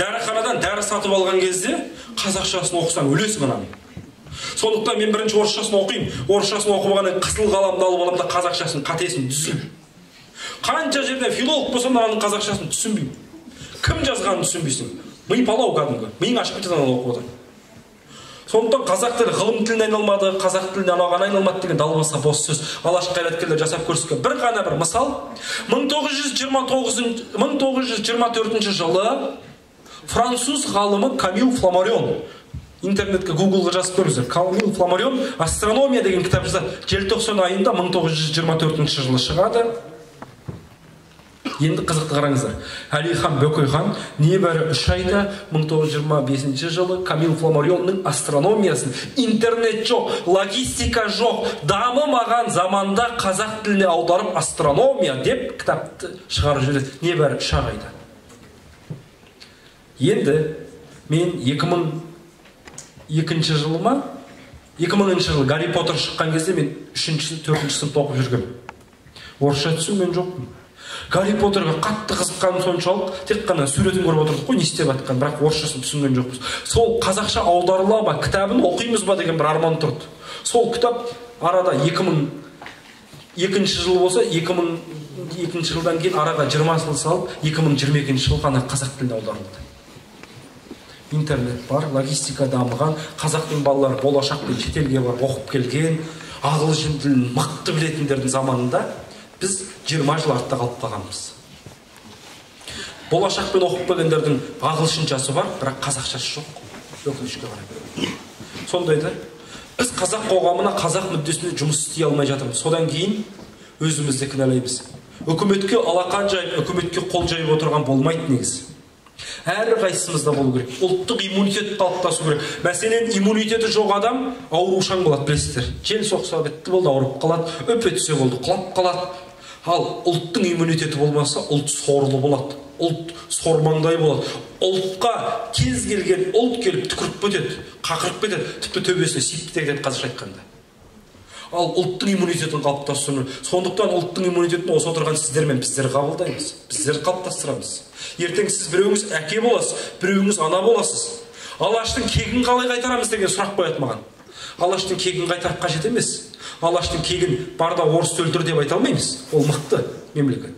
A: Дәріханадан дәрі сатып алған кезде қазақшасын оқысаң өлесің ананың. Сондықтан мен бірінші орысшасын оқимын. Орысшасын оқып алғаннан қызыл қаламды алып аламын да қазақшасын қатесін түзеймін. Қанша жерден филолог болсам ананың қазақшасын түсінбеймін. Кім жазғанын түсінбейсің. Ми палау кәдімгі. Миың ашып кетеді ананы оқып отырып. Сондықтан қазақ тілі ғылым тіліне айналмады, қазақ тіліне анаған айналмады деген далбаса бос сөз. Алаш қайраткерлер жасап көрсеткен бір ғана бір мысал. 1924 жылы француз ғалымы Камил Фламарион, интернетке Google'ға жазып көріңіздер. Камил Фламарион астрономия деген кітап жазады. Желтоқсан айында 1924 жылы шығады. Енді қызықты қараңыздар. Әлихан Бөкейхан небәрі 3 айда 1925 жылы Камил Фламарионның астрономиясын, интернет жоқ, логистика жоқ, дамымаған заманда қазақ тіліне аударып астрономия деп кітапты шығарып жібереді. Небәрі 3 айда. Енді мен 2002 жылы ма? 2000 жылы Гарри Поттер шыққан кезде мен 3-4 сыныпта оқып жүргем. Орысша түсін мен жоқпын. Гарри Поттерға қатты қызыққаным соншалық, тек қана суретін көріп отырдық қой, не істеп жатқан, бірақ орысшасын түсінген жоқпыз. Сол қазақша аударыла ба, кітабын оқимыз ба деген бір арман тұрды. Сол кітап арада 2002 жыл болса, 2002 жылдан кейін араға 20 жыл салып, 2022 жыл ғана қазақ тіліне аударылды. интернет бар, логистика дамыған, қазақтың балалары болашақпен шетелге барып оқып келген, ағылшын тілін мықты білетіндердің заманында біз 20 жыл артта қалып қалғанбыз. Болашақпен оқып келгендердің ағылшыншасы бар, бірақ қазақшасы жоқ. Өкінішке қарай. Сондайда біз қазақ қоғамына, қазақ мүддесіне жұмыс істей алмай жатырмыз. Содан кейін өзімізді кінәлаймыз. Үкіметке алақан жайып, үкіметке қол жайып отырған болмайды негізі. Әрі қайсымызда болу керек. Ұлттық иммунитет қалыптасу керек. Мәселен, иммунитеті жоқ адам аурушаң болады, білесіздер. Жел соқса бітті болды, ауырып қалады, өпе түсе болды, құлап қалады. Ал ұлттың иммунитеті болмаса, ұлт сорлы болады. Ұлт сормаңдай болады. Ұлтқа кез келген ұлт келіп түкіріп кетеді, қақырып кетеді, тіпті төбесіне сипт етеді қазақша айтқанда. Ал ұлттың иммунитетін қалыптастыру. Сондықтан ұлттың иммунитетін осы отырған сіздер мен біздер қабылдаймыз. Біздер қалыптастырамыз. Ертең сіз біреуіңіз әке боласыз, біреуіңіз ана боласыз. Алаштың кегін қалай қайтарамыз деген сұрақ қояды маған. Алаштың кегін қайтарып қажет емес. Алаштың кегін барда орысты өлтір деп айта алмаймыз. Ол мықты мемлекет.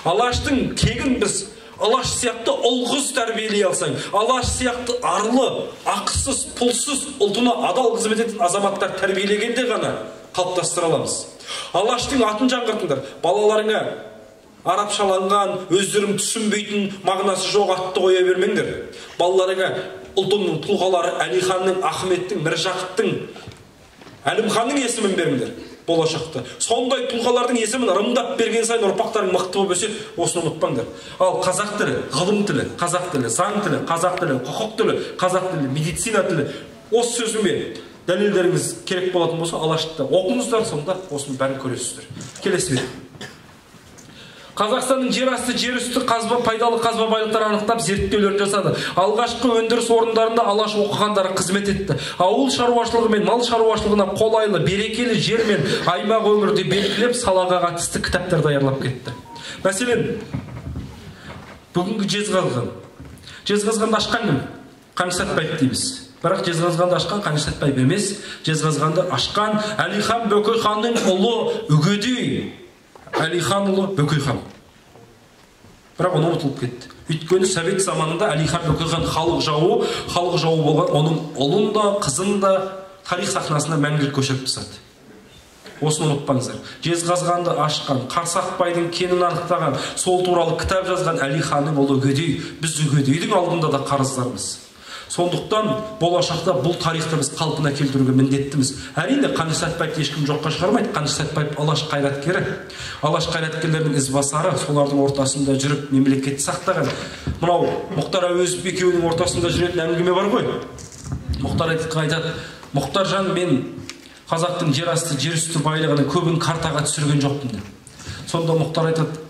A: Алаштың кегін біз Алаш сияқты ұл-қыз тәрбиелей алсаң, Алаш сияқты арлы, ақысыз, пұлсыз, ұлтына адал қызмет ететін азаматтар тәрбиелегенде ғана қалыптастыра аламыз. Алаштың атын жаңғыртыңдар. Балаларыңа арабшаланған, өздерің түсінбейтін, мағынасы жоқ атты қоя бермеңдер. Балаларыңа ұлтының тұлғалары Әлиханның, Ахметтің, Міржақыптың, Әлімханның есімін беріңдер. Болашақта. Сондай тұлғалардың есімін ырымдап берген сайын ұрпақтарың мықты болып өседі, осыны ұмытпаңдар. Ал қазақ тілі, ғылым тілі, қазақ тілі, заң тілі, қазақ тілі, құқық тілі, қазақ тілі, медицина тілі. Осы сөзіме дәлелдеріңіз керек болатын болса, Алашты оқыңыздар, сонда осының бәрін көресіздер. Келесі бет. Қазақстанның жер асты, жер үсті пайдалы қазба байлықтар анықтап зерттеулерін жасады. Алғашқы өндіріс орындарында Алаш оқығандары қызмет етті. Ауыл шаруашылығы мен мал шаруашылығына қолайлы, берекелі жер мен аймақ өңірде белгілеп, салаға қатысты кітаптар даярлап кетті. Мәселен, бүгінгі Жезқазған. Жезқазғанды ашқан кім? Қаныш Сәтпаев дейміз. Бірақ Жезқазғанды ашқан Қаныш Сәтпаев емес, Жезқазғанды ашқан Әлихан Бөкейханның ұлы Үгедей. Әлихан ұлы Бөкейхан. Бірақ оны ұмытылып кетті. Өйткені совет заманында Әлихан Бөкейхан халық жауы болған, оның ұлын да, қызын да тарих сахнасына мәңгілік көшіріп тастады. Осыны ұмытпаңыздар. Жезқазғанды ашқан, Қарсақбайдың кенін анықтаған, сол туралы кітап жазған Әлиханның ұлы Үгедей. Біз Үгедейдің алдында да қарыздармыз. Сондықтан болашақта бұл тарихты біз қалпына келтіруге міндеттіміз. Әрине Қаныш Сәтпаевты ешкім жоққа шығармайды. Қаныш Сәтпаев Алаш қайраткері. Алаш қайраткерлерінің ізбасары, солардың ортасында жүріп мемлекетті сақтаған. Мынау Мұхтар Әуезов екеуінің ортасында жүретін әңгіме бар ғой. Мұхтар айтады, Мұхтаржан, мен қазақтың жер асты, жер үсті байлығының көбін картаға түсірген жоқпын деп. Сонда Мұхтар айтады,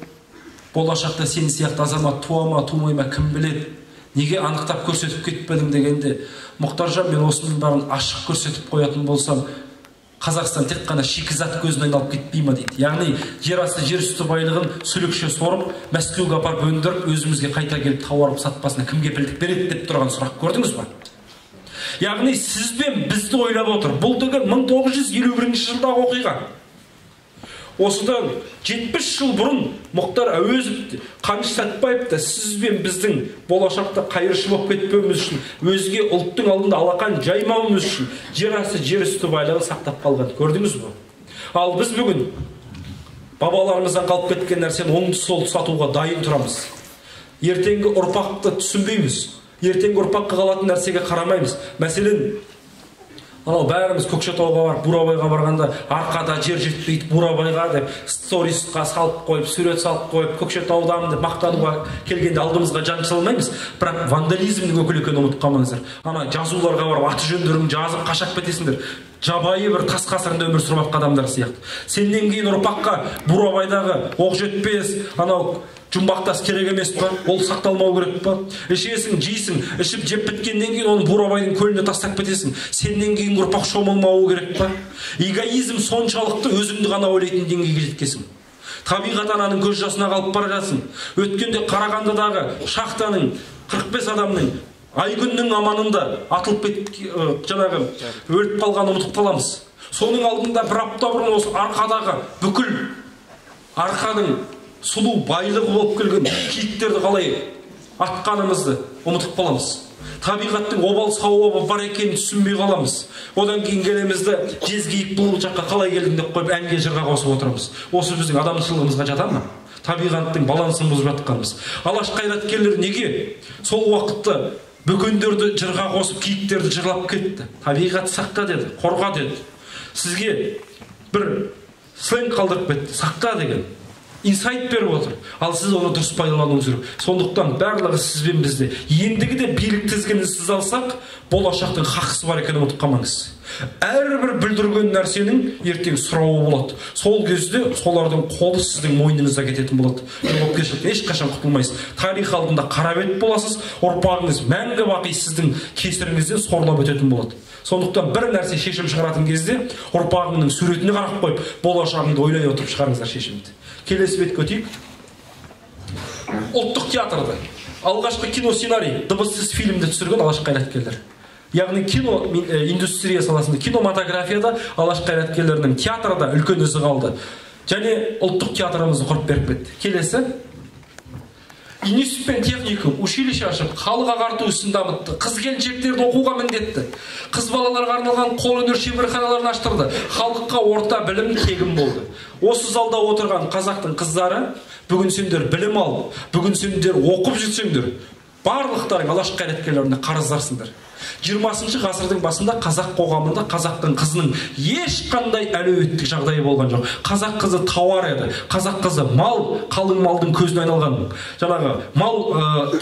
A: болашақта сен сияқты азамат туа ма, тумай ма, кім біледі? Неге анықтап көрсетіп кетпедің дегенде, Мұхтаржан, мен осының барын ашық көрсетіп қоятын болсам, Қазақстан тек қана шикізат көзін айналып кетпей ма дейді. Яғни жер асты, жер үсті байлығын сүлікше сорып, Мәскеуге апарып өндіріп, өзімізге қайта келіп тауарып сатпасына кімге білдік береді деп тұрған сұрақ көрдіңіз ба? Яғни сіз бен бізді ойлап отыр. Бұл деген 1951 жылдағы оқиға. Осыдан 70 жыл бұрын Мұхтар Әуезов, Қаныш Сәтпаев та сіз бен біздің болашақта қайыршы болып кетпеуіміз үшін, өзге ұлттың алдында алақан жаймауымыз үшін жер асты, жер үсті байлығын сақтап қалған. Көрдіңіз бе? Ал біз бүгін бабаларымыздан қалып кеткен нәрсені оңды солды сатуға дайын тұрамыз. Ертеңгі ұрпақты түсінбейміз. Ертеңгі ұрпаққа қалатын нәрсеге қарамаймыз. Мәселен, анау бәріміз Көкшетауға барып, Бурабайға барғанда арқада жер жетпейді Бурабайға деп сторисқа салып қойып, сурет салып қойып, Көкшетаудамын деп мақтануға келгенде алдымызға жан салмаймыз. Бірақ вандализмнің өкілі екенін ұмытып қалмаңыздар. Ана жазуларға барып аты жөндерін жазып қашап кетесіңдер. Жабайы бір тас ғасырында өмір сүріп жатқан адамдар сияқты. Сенен кейін ұрпаққа Бурабайдағы оқжетпес, анау жұмбақтас керек емес па? Ол сақталмау керек па? Ішесің, жейсің, ішіп жеп біткеннен кейін оны Бурабайдың көліне тастап кетесің. Сенен кейін ұрпақ шомылмауы керек па? Эгоизм соншалықты өзіңді ғана ойлайтын деңгейге жеткесің. Табиғат ананың көз жасына қалып бара жатсың. Өткенде Қарағандыдағы шахтаның 45 адамның Айгүннің аманында атылып жаңағы өліп қалғанын ұмытып қаламыз. Соның алдында бір апта бұрын осы арқадағы бүкіл арқаның сұлу байлығы болып келген киіктерді қалай атқанымызды ұмытып қаламыз. Табиғаттың обал сауабы бар екенін түсінбей қаламыз. Одан кейін келеміз де жезгиіп бұл жаққа қалай келдің деп қойып әнге жырға қосып отырамыз. Осы біздің адамшылығымызға жата ма? Табиғаттың балансын бұзып жатқанымыз. Алаш қайраткерлер неге сол уақытта бөкендерді жырға қосып, киіктерді жырлап кетті? Табиғат сақта деді, қорға деді. Сізге бір сленг қалдырып кетті, сақта деген. Инсайт беріп отыр. Ал сіз оны дұрыс пайдалануыңыз керек. Сондықтан барлығы сіз бен бізде. Ендігі де билік тізгінін сіз алсақ, болашақтың хақысы бар екенін ұмытып қалмаңыз. Әрбір бүлдірген нәрсенің ертең сұрауы болады. Сол кезде солардың қолы сіздің мойныңызда кететін болады. Жауапкершіліктен ешқашан құтылмайсыз. Тарих алдында қара бет боласыз, ұрпағыңыз мәңгі бақи сіздің кесіріңізден сорлап өтетін болады. Сондықтан бір нәрсе шешім шығаратын кезде ұрпағыңның суретіне қарап қойып, болашағыңды ойлай отырып шығарыңыздар шешімді. Келесі бетке өтейік. Ұлттық театрда алғашқы кино сценарий, дыбыссыз фильмді түсірген алаш қайраткерлер. Яғни кино индустрия саласында, кинематографияда алаш қайраткерлерінің театрда үлкен ізі қалды. Және ұлттық театрымызды құрып беріп кетті. Келесі. Институт пен техникум, училище ашып, халық ағарту ісін дамытты. Қыз-келіншектерді оқуға міндетті. Қыз балаларға арналған қолөнер шеберханаларын аштырды. Халыққа орта білім тегін болды. Осы залда отырған қазақтың қыздары, бүгін сендер білім алып, бүгін сендер оқып жүрсеңдер, барлықтарың алаш қайраткерлеріне қарыздарсыңдар. 20 ғасырдың басында қазақ қоғамында қазақтың қызының ешқандай әлеуметтік жағдайы болған жоқ. Қазақ қызы тауар еді. Қазақ қызы мал, қалың малдың көзіне айналған. Жаңағы мал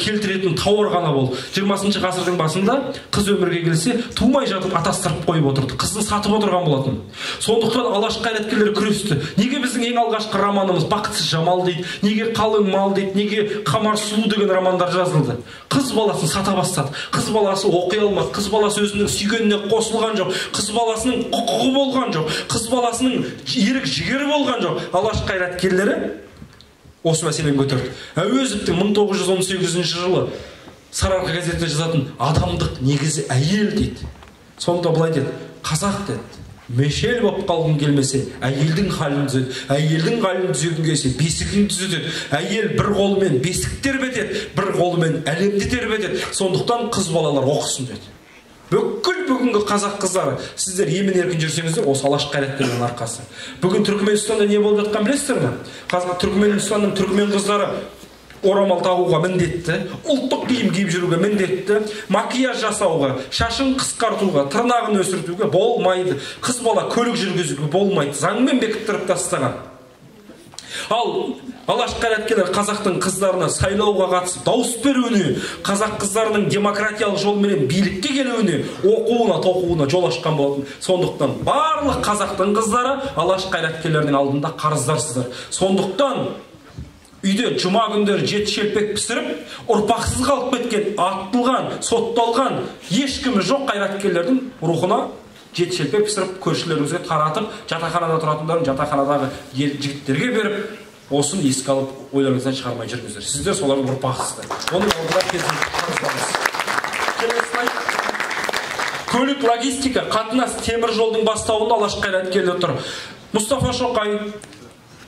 A: келтіретін тауар ғана болды. 20 ғасырдың басында қыз өмірге келсе, тумай жатып атастырып қойып отырды. Қызын сатып отырған болатын. Сондықтан алаш қайраткерлері күресті. Неге біздің ең алғашқы романымыз Бақытсыз жамал дейді, неге қалың мал дейді, неге Қамар сұлу деген романдар жазылды? Қыз баласын сата бастады. Қыз баласы оқи алмады. Қыз баласы өзінің сүйгеніне қосылған жоқ. Қыз баласының құқығы болған жоқ. Қыз баласының ерік жігері болған жоқ. Алаш қайраткерлері осы мәселені көтерді. Әуезовтің 1918 жылы Сарыарқа газетінде жазатын адамдық негізі әйел дейді. Сонда былай деді: қазақ деді, мешел болып қалғың келмесе, әйелдің халін түзет. Әйелдің халін түзеткің келсе, бесігін түзетеді. Әйел бір қолымен бесік тербетеді, бір қолымен әлемді тербетеді. Сондықтан қыз балалар оқысын деді. Бүкіл бүгінгі қазақ қыздары, сіздер емін-еркін жүрсеңіздер, осы алаш қайраткерлерінің арқасы. Бүгін Түркменстанда не болып жатқан білесіздер ме? Түркменстанның түркмен қыздары орамал тағуға міндетті, ұлттық киім киіп жүруге міндетті, макияж жасауға, шашын қысқартуға, тырнағын өсіртуге болмайды. Қыз бала көлік жүргізуге болмайды. Заңмен бекіттіріп тастаған. Ал алаш қайраткерлер қазақтың қыздарына сайлауға қатысып, дауыс беруіне, қазақ қыздарының демократиялық жолменен билікке келуіне, оқуына, тоқуына жол ашқан болатын. Сондықтан барлық қазақтың қыздары алаш қайраткерлерінің алдында қарыздарсыздар. Сондықтан үйде жұма күндері жеті шелпек пісіріп, ұрпақсыз қалып кеткен, атылған, сотталған ешкімі жоқ қайраткерлердің рухына жеті шелпек пісіріп, көршілеріңізге таратып, жатақханада тұратындарын жатақханадағы жігіттерге беріп, осын еске алып, ойларыңыздан шығармай жүріңіздер. Сіздер солардың ұрпақсыздар. Оның алдында кезінде қарыздарыңыз. Келесі слайд. Көлік логистика, қатынас, темір жолдың бастауында алаш қайраткерлер тұр. Мұстафа Шоқай,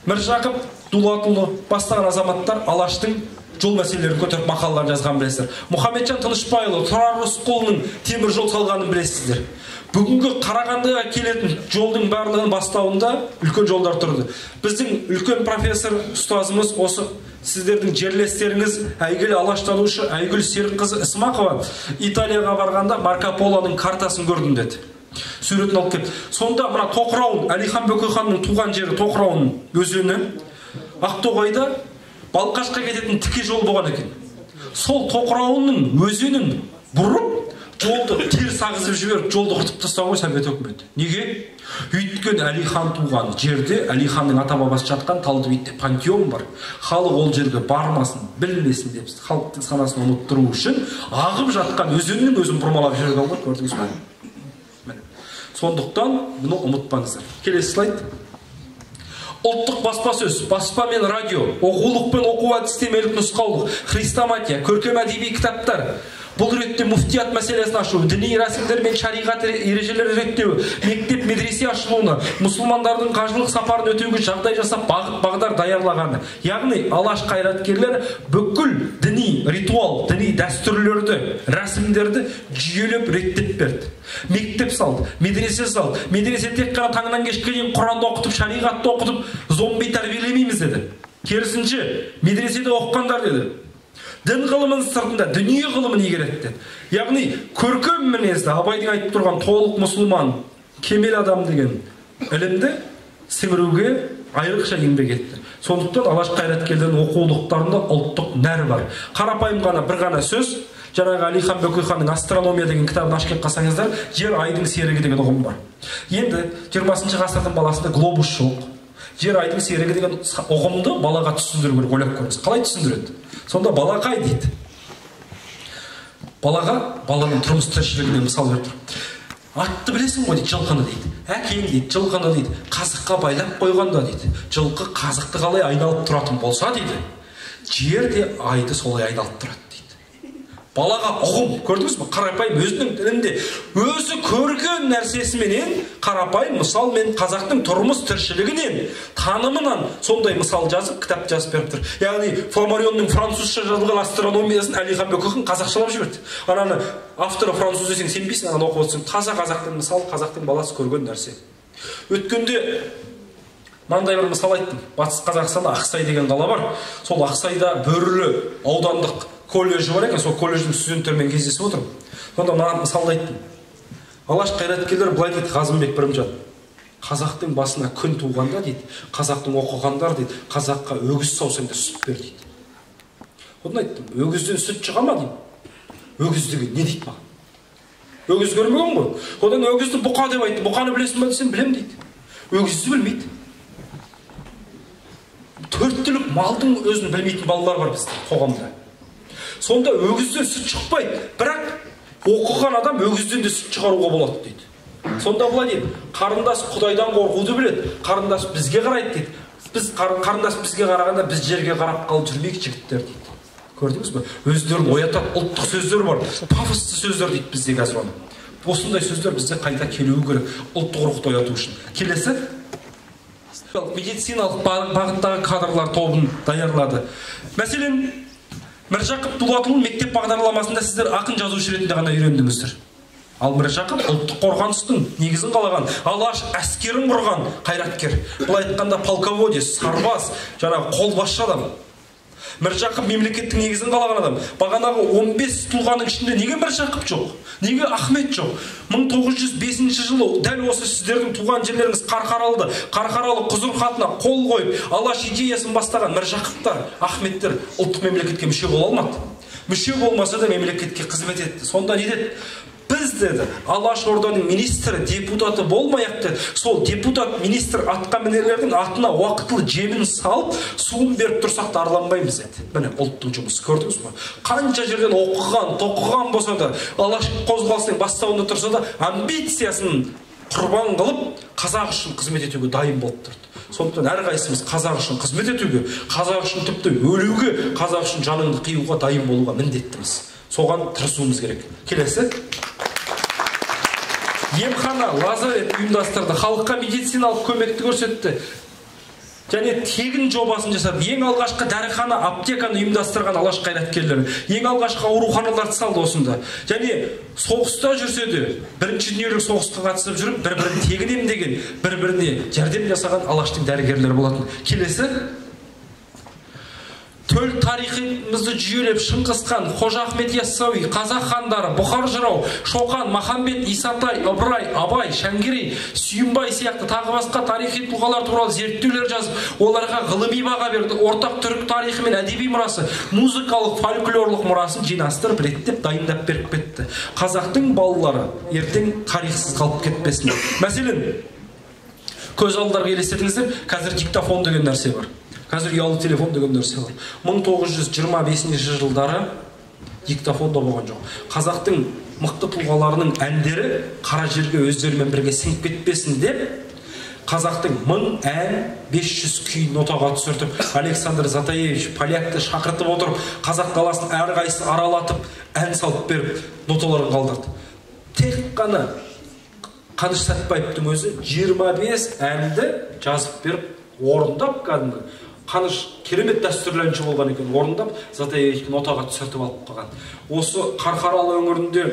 A: Міржақып Дулатұлы бастаған азаматтар алаштың жол мәселелерін көтеріп мақалалар жазған білесіздер. Мұхамеджан Тынышпайұлы, Тұрар Рысқұлының темір жол салғанын білесіздер. Бүгінгі Қарағандыға келетін жолдың барлығының бастауында үлкен жолдар тұрды. Біздің үлкен профессор ұстазымыз, осы сіздердің жерлестеріңіз, әйгілі алаштанушы Айгүл Серікқызы Исмақова Италияға барғанда Марко Полоның картасын көрдім деді. Суретін алып келді. Сонда мына Тоқырауын, Әлихан Бөкейханның туған жері Тоқырауын өзені, Ақтоғайда Балқашқа кететін тіке жол болған екен. Сол Тоқырауының өзенін бұрып, жолды теріс ағызып жіберіп, жолды құртып тастауға Совет өкіметі. Неге? Өйткені Әлихан туған жерде, Әлиханның ата-бабасы жатқан Талдыбекте пантеон бар. Халық ол жерге бармасын, білмесін деп, халықтың санасын ұмыттыру үшін ағып жатқан өзеннің өзін бұрмалап жіберген ғой, көрдіңіз бе? Сондықтан бұны ұмытпаңыздар. Келесі слайд. Ұлттық баспасөз, баспа мен радио, оқулық пен оқу әдістемелік нұсқаулық, хрестоматия, көркем әдеби кітаптар, Бұл ретте муфтият мәселесін ашу, діни рәсімдер мен шариғат ережелері реттеу, мектеп медресе ашылуына, мұсылмандардың қажылық сапарын өтеуге жағдай жасап бағдар даярлағаны. Яғни алаш қайраткерлер бүкіл діни ритуал, діни дәстүрлерді, рәсімдерді жүйелеп реттеп берді. Мектеп салды, медресе салды. Медресе тек қана таңнан кешке дейін Құранды оқытып, шариғатты оқытып, зомби тәрбиелемейміз деді. Керісінше, медреседе оқығандар деді. Дін ғылымын сыртында дүние ғылымын игереді. Яғни көркем мінезді Абайдың айтып тұрған толық мұсылман, кемел адам деген ілімді сіңіруге айрықша еңбек етті. Сондықтан алаш қайраткерлердің оқулықтарында ұлттық нәр бар. Қарапайым ғана бір ғана сөз, жаңағы Әлихан Бөкейханның астрономия деген кітабын ашып қалсаңыздар, жер айдың серігі деген ұғым бар. Енді 20 ғасырдың баласында глобус жоқ. Жер айдың серігі деген ұғымды балаға түсіндіру керек, ойлап көріңіз. Қалай түсіндіреді? Сонда балақай дейді. Баланың тұрмыс тіршілігіне мысал беріп тұр. Атты білесің ғой дейді, жылқыны дейді. Әкең дейді, жылқыны дейді, қазыққа байлап қойғанда дейді. Жылқы қазықты қалай айналып тұратын болса дейді, жер де айды солай айналып тұрады. Балаға ұғым, көрдіңіз бе? Қарапайым өзінің тілінде өзі көрген нәрсесіменен, қарапайым мысал мен қазақтың тұрмыс тіршілігінен, танымынан сондай мысал жазып, кітап жазып беріп тұр. Яғни Фламарионның французша жазылған астрономиясын Әлихан Бөкейхан қазақшалап жіберді. Ананы авторы француз десең сенбейсің, ананы оқып отырсың. Таза қазақтың мысалы, қазақтың баласы көрген нәрсе. Өткенде мынандай бір мысал айттым. Батыс Қазақстанда Ақсай деген қала бар. Сол Ақсайда Бөрлі аудандық колледжі бар екен, сол колледждің студенттерімен кездесіп отырмын. Сонда маған мысалды айттым. Алаш қайраткерлер былай дейді, Ғазымбек Бірімжан. Қазақтың басына күн туғанда дейді, қазақтың оқығандар дейді, қазаққа өгіз саусаңда сүт бер дейді. Одан айттым, өгізден сүт шыға ма деймін. Өгіз деген не дейді маған? Өгіз көрмеген ғой. Одан өгізді бұқа деп айтты. Бұқаны білесің бе десем, білем дейді. Өгізді білмейді. Төрт түлік малдың өзін білмейтін балалар бар бізде қоғамда. Сонда өгізден сүт шықпайды, бірақ оқыған адам өгізден де сүт шығаруға болады дейді. Сонда былай дейді, қарындас Құдайдан қорқуды біледі, қарындас бізге қарайды дейді. Қарындас бізге қарағанда біз жерге қарап қалып жүрмейік жігіттер дейді. Көрдіңіз бе? Өздерін оятатын ұлттық сөздер бар, пафосты сөздер дейді бізде қазір оны. Осындай сөздер бізде қайта келуі керек, ұлттық рухты ояту үшін. Келесі медициналық бағыттағы кадрлар тобын даярлады. Мәселен, Міржақып Дулатұлы мектеп бағдарламасында сіздер ақын жазушы ретінде ғана үйрендіңіздер. Ал Міржақып ұлттық қорғаныстың негізін қалаған, алаш әскерін құрған қайраткер. Бұл айтқанда полководец, сарбаз, жаңағы қолбасшы адам. Міржақып мемлекеттің негізін қалаған адам. Бағанағы 15 тұлғаның ішінде неге Міржақып жоқ? Неге Ахмет жоқ? 1905 жылы дәл осы сіздердің туған жерлеріңіз Қарқаралы Құзыр хатына қол қойып, алаш идеясын бастаған Міржақыптар, Ахметтер ұлттық мемлекетке мүше бола алмады. Мүше болмаса да мемлекетке қызмет етті. Сонда не деді? Біз деді, Алаш Орданың министрі, депутаты болмайық деді. Сол депутат, министр атқамінерлердің атына уақытылы жемін салып, суын беріп тұрсақ та арланбаймыз деді. Міне ұлттың жұмысы, көрдіңіз бе? Қанша жерден оқыған, тоқыған болса да, алаш қозғалысының бастауында тұрса да, амбициясын құрбан қылып, қазақ үшін қызмет етуге дайын болып тұрды. Сондықтан әрқайсымыз қазақ үшін қызмет етуге, қазақ үшін тіпті өлуге, қазақ үшін жаныңды қиюға дайын болуға міндеттіміз. Соған тырысуымыз керек. Келесі. Емхана, лазарет ұйымдастырды, халыққа медициналық көмекті көрсетті. Және тегін жобасын жасады. Ең алғашқы дәріхана, аптеканы ұйымдастырған алаш қайраткерлері. Ең алғашқы ауруханаларды салды осында. Және соғыста жүрсе де, бірінші дүниелік соғысқа қатысып жүріп, бір-бірін тегін емдеген, бір-біріне жәрдем жасаған алаштың дәрігерлері болатын. Келесі. Төл тарихымызды жүйелеп Шыңғысхан, Қожа Ахмет Яссауи, қазақ хандары, Бұхар жырау, Шоқан, Махамбет, Исатай, Ыбырай, Абай, Шәңгерей, Сүйінбай сияқты тағы басқа тарихи тұлғалар туралы зерттеулер жазып, оларға ғылыми баға берді. Ортақ түрік тарихы мен әдеби мұрасы, музыкалық, фольклорлық мұрасын жинастырып, реттеп, дайындап беріп кетті. Қазақтың балалары ертең тарихсыз қалып кетпесін. Мәселен, көз алдарға елестетіңіздер, қазір диктофон деген нәрсе бар. Қазір ұялы телефон деген нәрсе бар. 1925 жылдары диктофонда болған жоқ. Қазақтың мықты тұлғаларының әндері қара жерге өздерімен бірге сіңіп кетпесін деп, қазақтың 1000 ән 500 күй нотаға түсіртіп, Александр Затаевич полякты шақыртып отырып, қазақ даласын әрқайсысын аралатып, ән салып беріп, ноталарын қалдырды. Тек қана Қаныш Сәтбаевтың өзі 25 әнді жазып беріп, орындап кәдімгі. Қаныш керемет дәстүрлі әнші болған екен, орындап, Затаевич нотаға түсіртіп алып қалған. Осы Қарқаралы өңірінде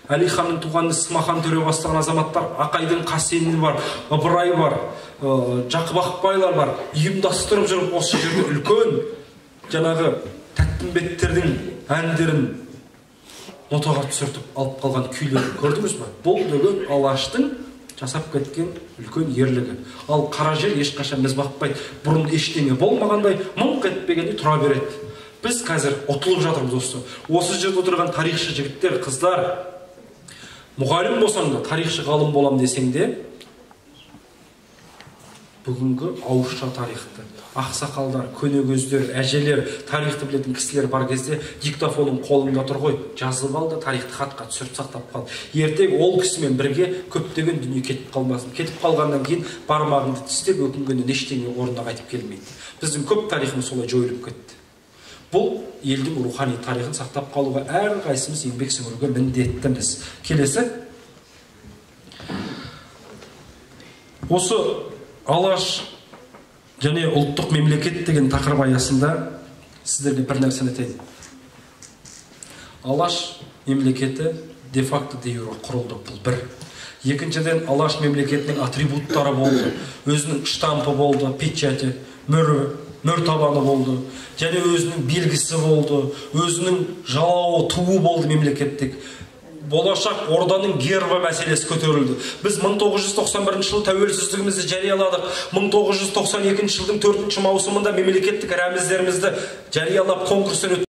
A: Әлиханның туғаны Смахан төре бастаған азаматтар, Ақайдың Қасені бар, Ыбырай бар, Жақып Ақбайлар бар, ұйымдастырып жүріп, осы жерде үлкен жаңағы Тәттімбеттердің әндерін нотаға түсіртіп алып қалған күйлерін көрдіңіз бе? Бұл деген Алаштың жасап кеткен үлкен ерлігі. Ал қара жер ешқашан біз бақпайды. Бұрын ештеңе болмағандай, мыңқ етпегенде тұра береді. Біз қазір ұтылып жатырмыз осы. Осы жерде отырған тарихшы жігіттер, қыздар, мұғалім болсаң да, тарихшы ғалым болам десең де, бүгінгі ауызша тарихты, ақсақалдар, көнегөздер, әжелер, тарихты білетін кісілер бар кезде диктофоның қолында тұр ғой, жазып алды, тарихты хатқа түсіріп сақтап қал. Ертең ол кісімен бірге көптеген дүние кетіп қалмасын. Кетіп қалғаннан кейін бармағыңды тістеп өкінгеннен ештеңе орнына қайтып келмейді. Біздің көп тарихымыз солай жойылып кетті. Бұл елдің рухани тарихын сақтап қалуға әрқайсымыз еңбек сіңіруге міндеттіміз. Келесі. Осы Алаш және ұлттық мемлекет деген тақырып аясында сіздерге бір нәрсені айтайын. Алаш мемлекеті де-факто де-юре құрылды, бұл бір. Екіншіден, Алаш мемлекетінің атрибуттары болды, өзінің штампы болды, печати, мөр табаны болды, және өзінің белгісі болды, өзінің жалауы, туы болды мемлекеттік. Болашақ орданың гербі мәселесі көтерілді. Біз 1991 жылы тәуелсіздігімізді жарияладық. 1992 жылдың 4 маусымында мемлекеттік рәміздерімізді жариялап конкурстан өтті.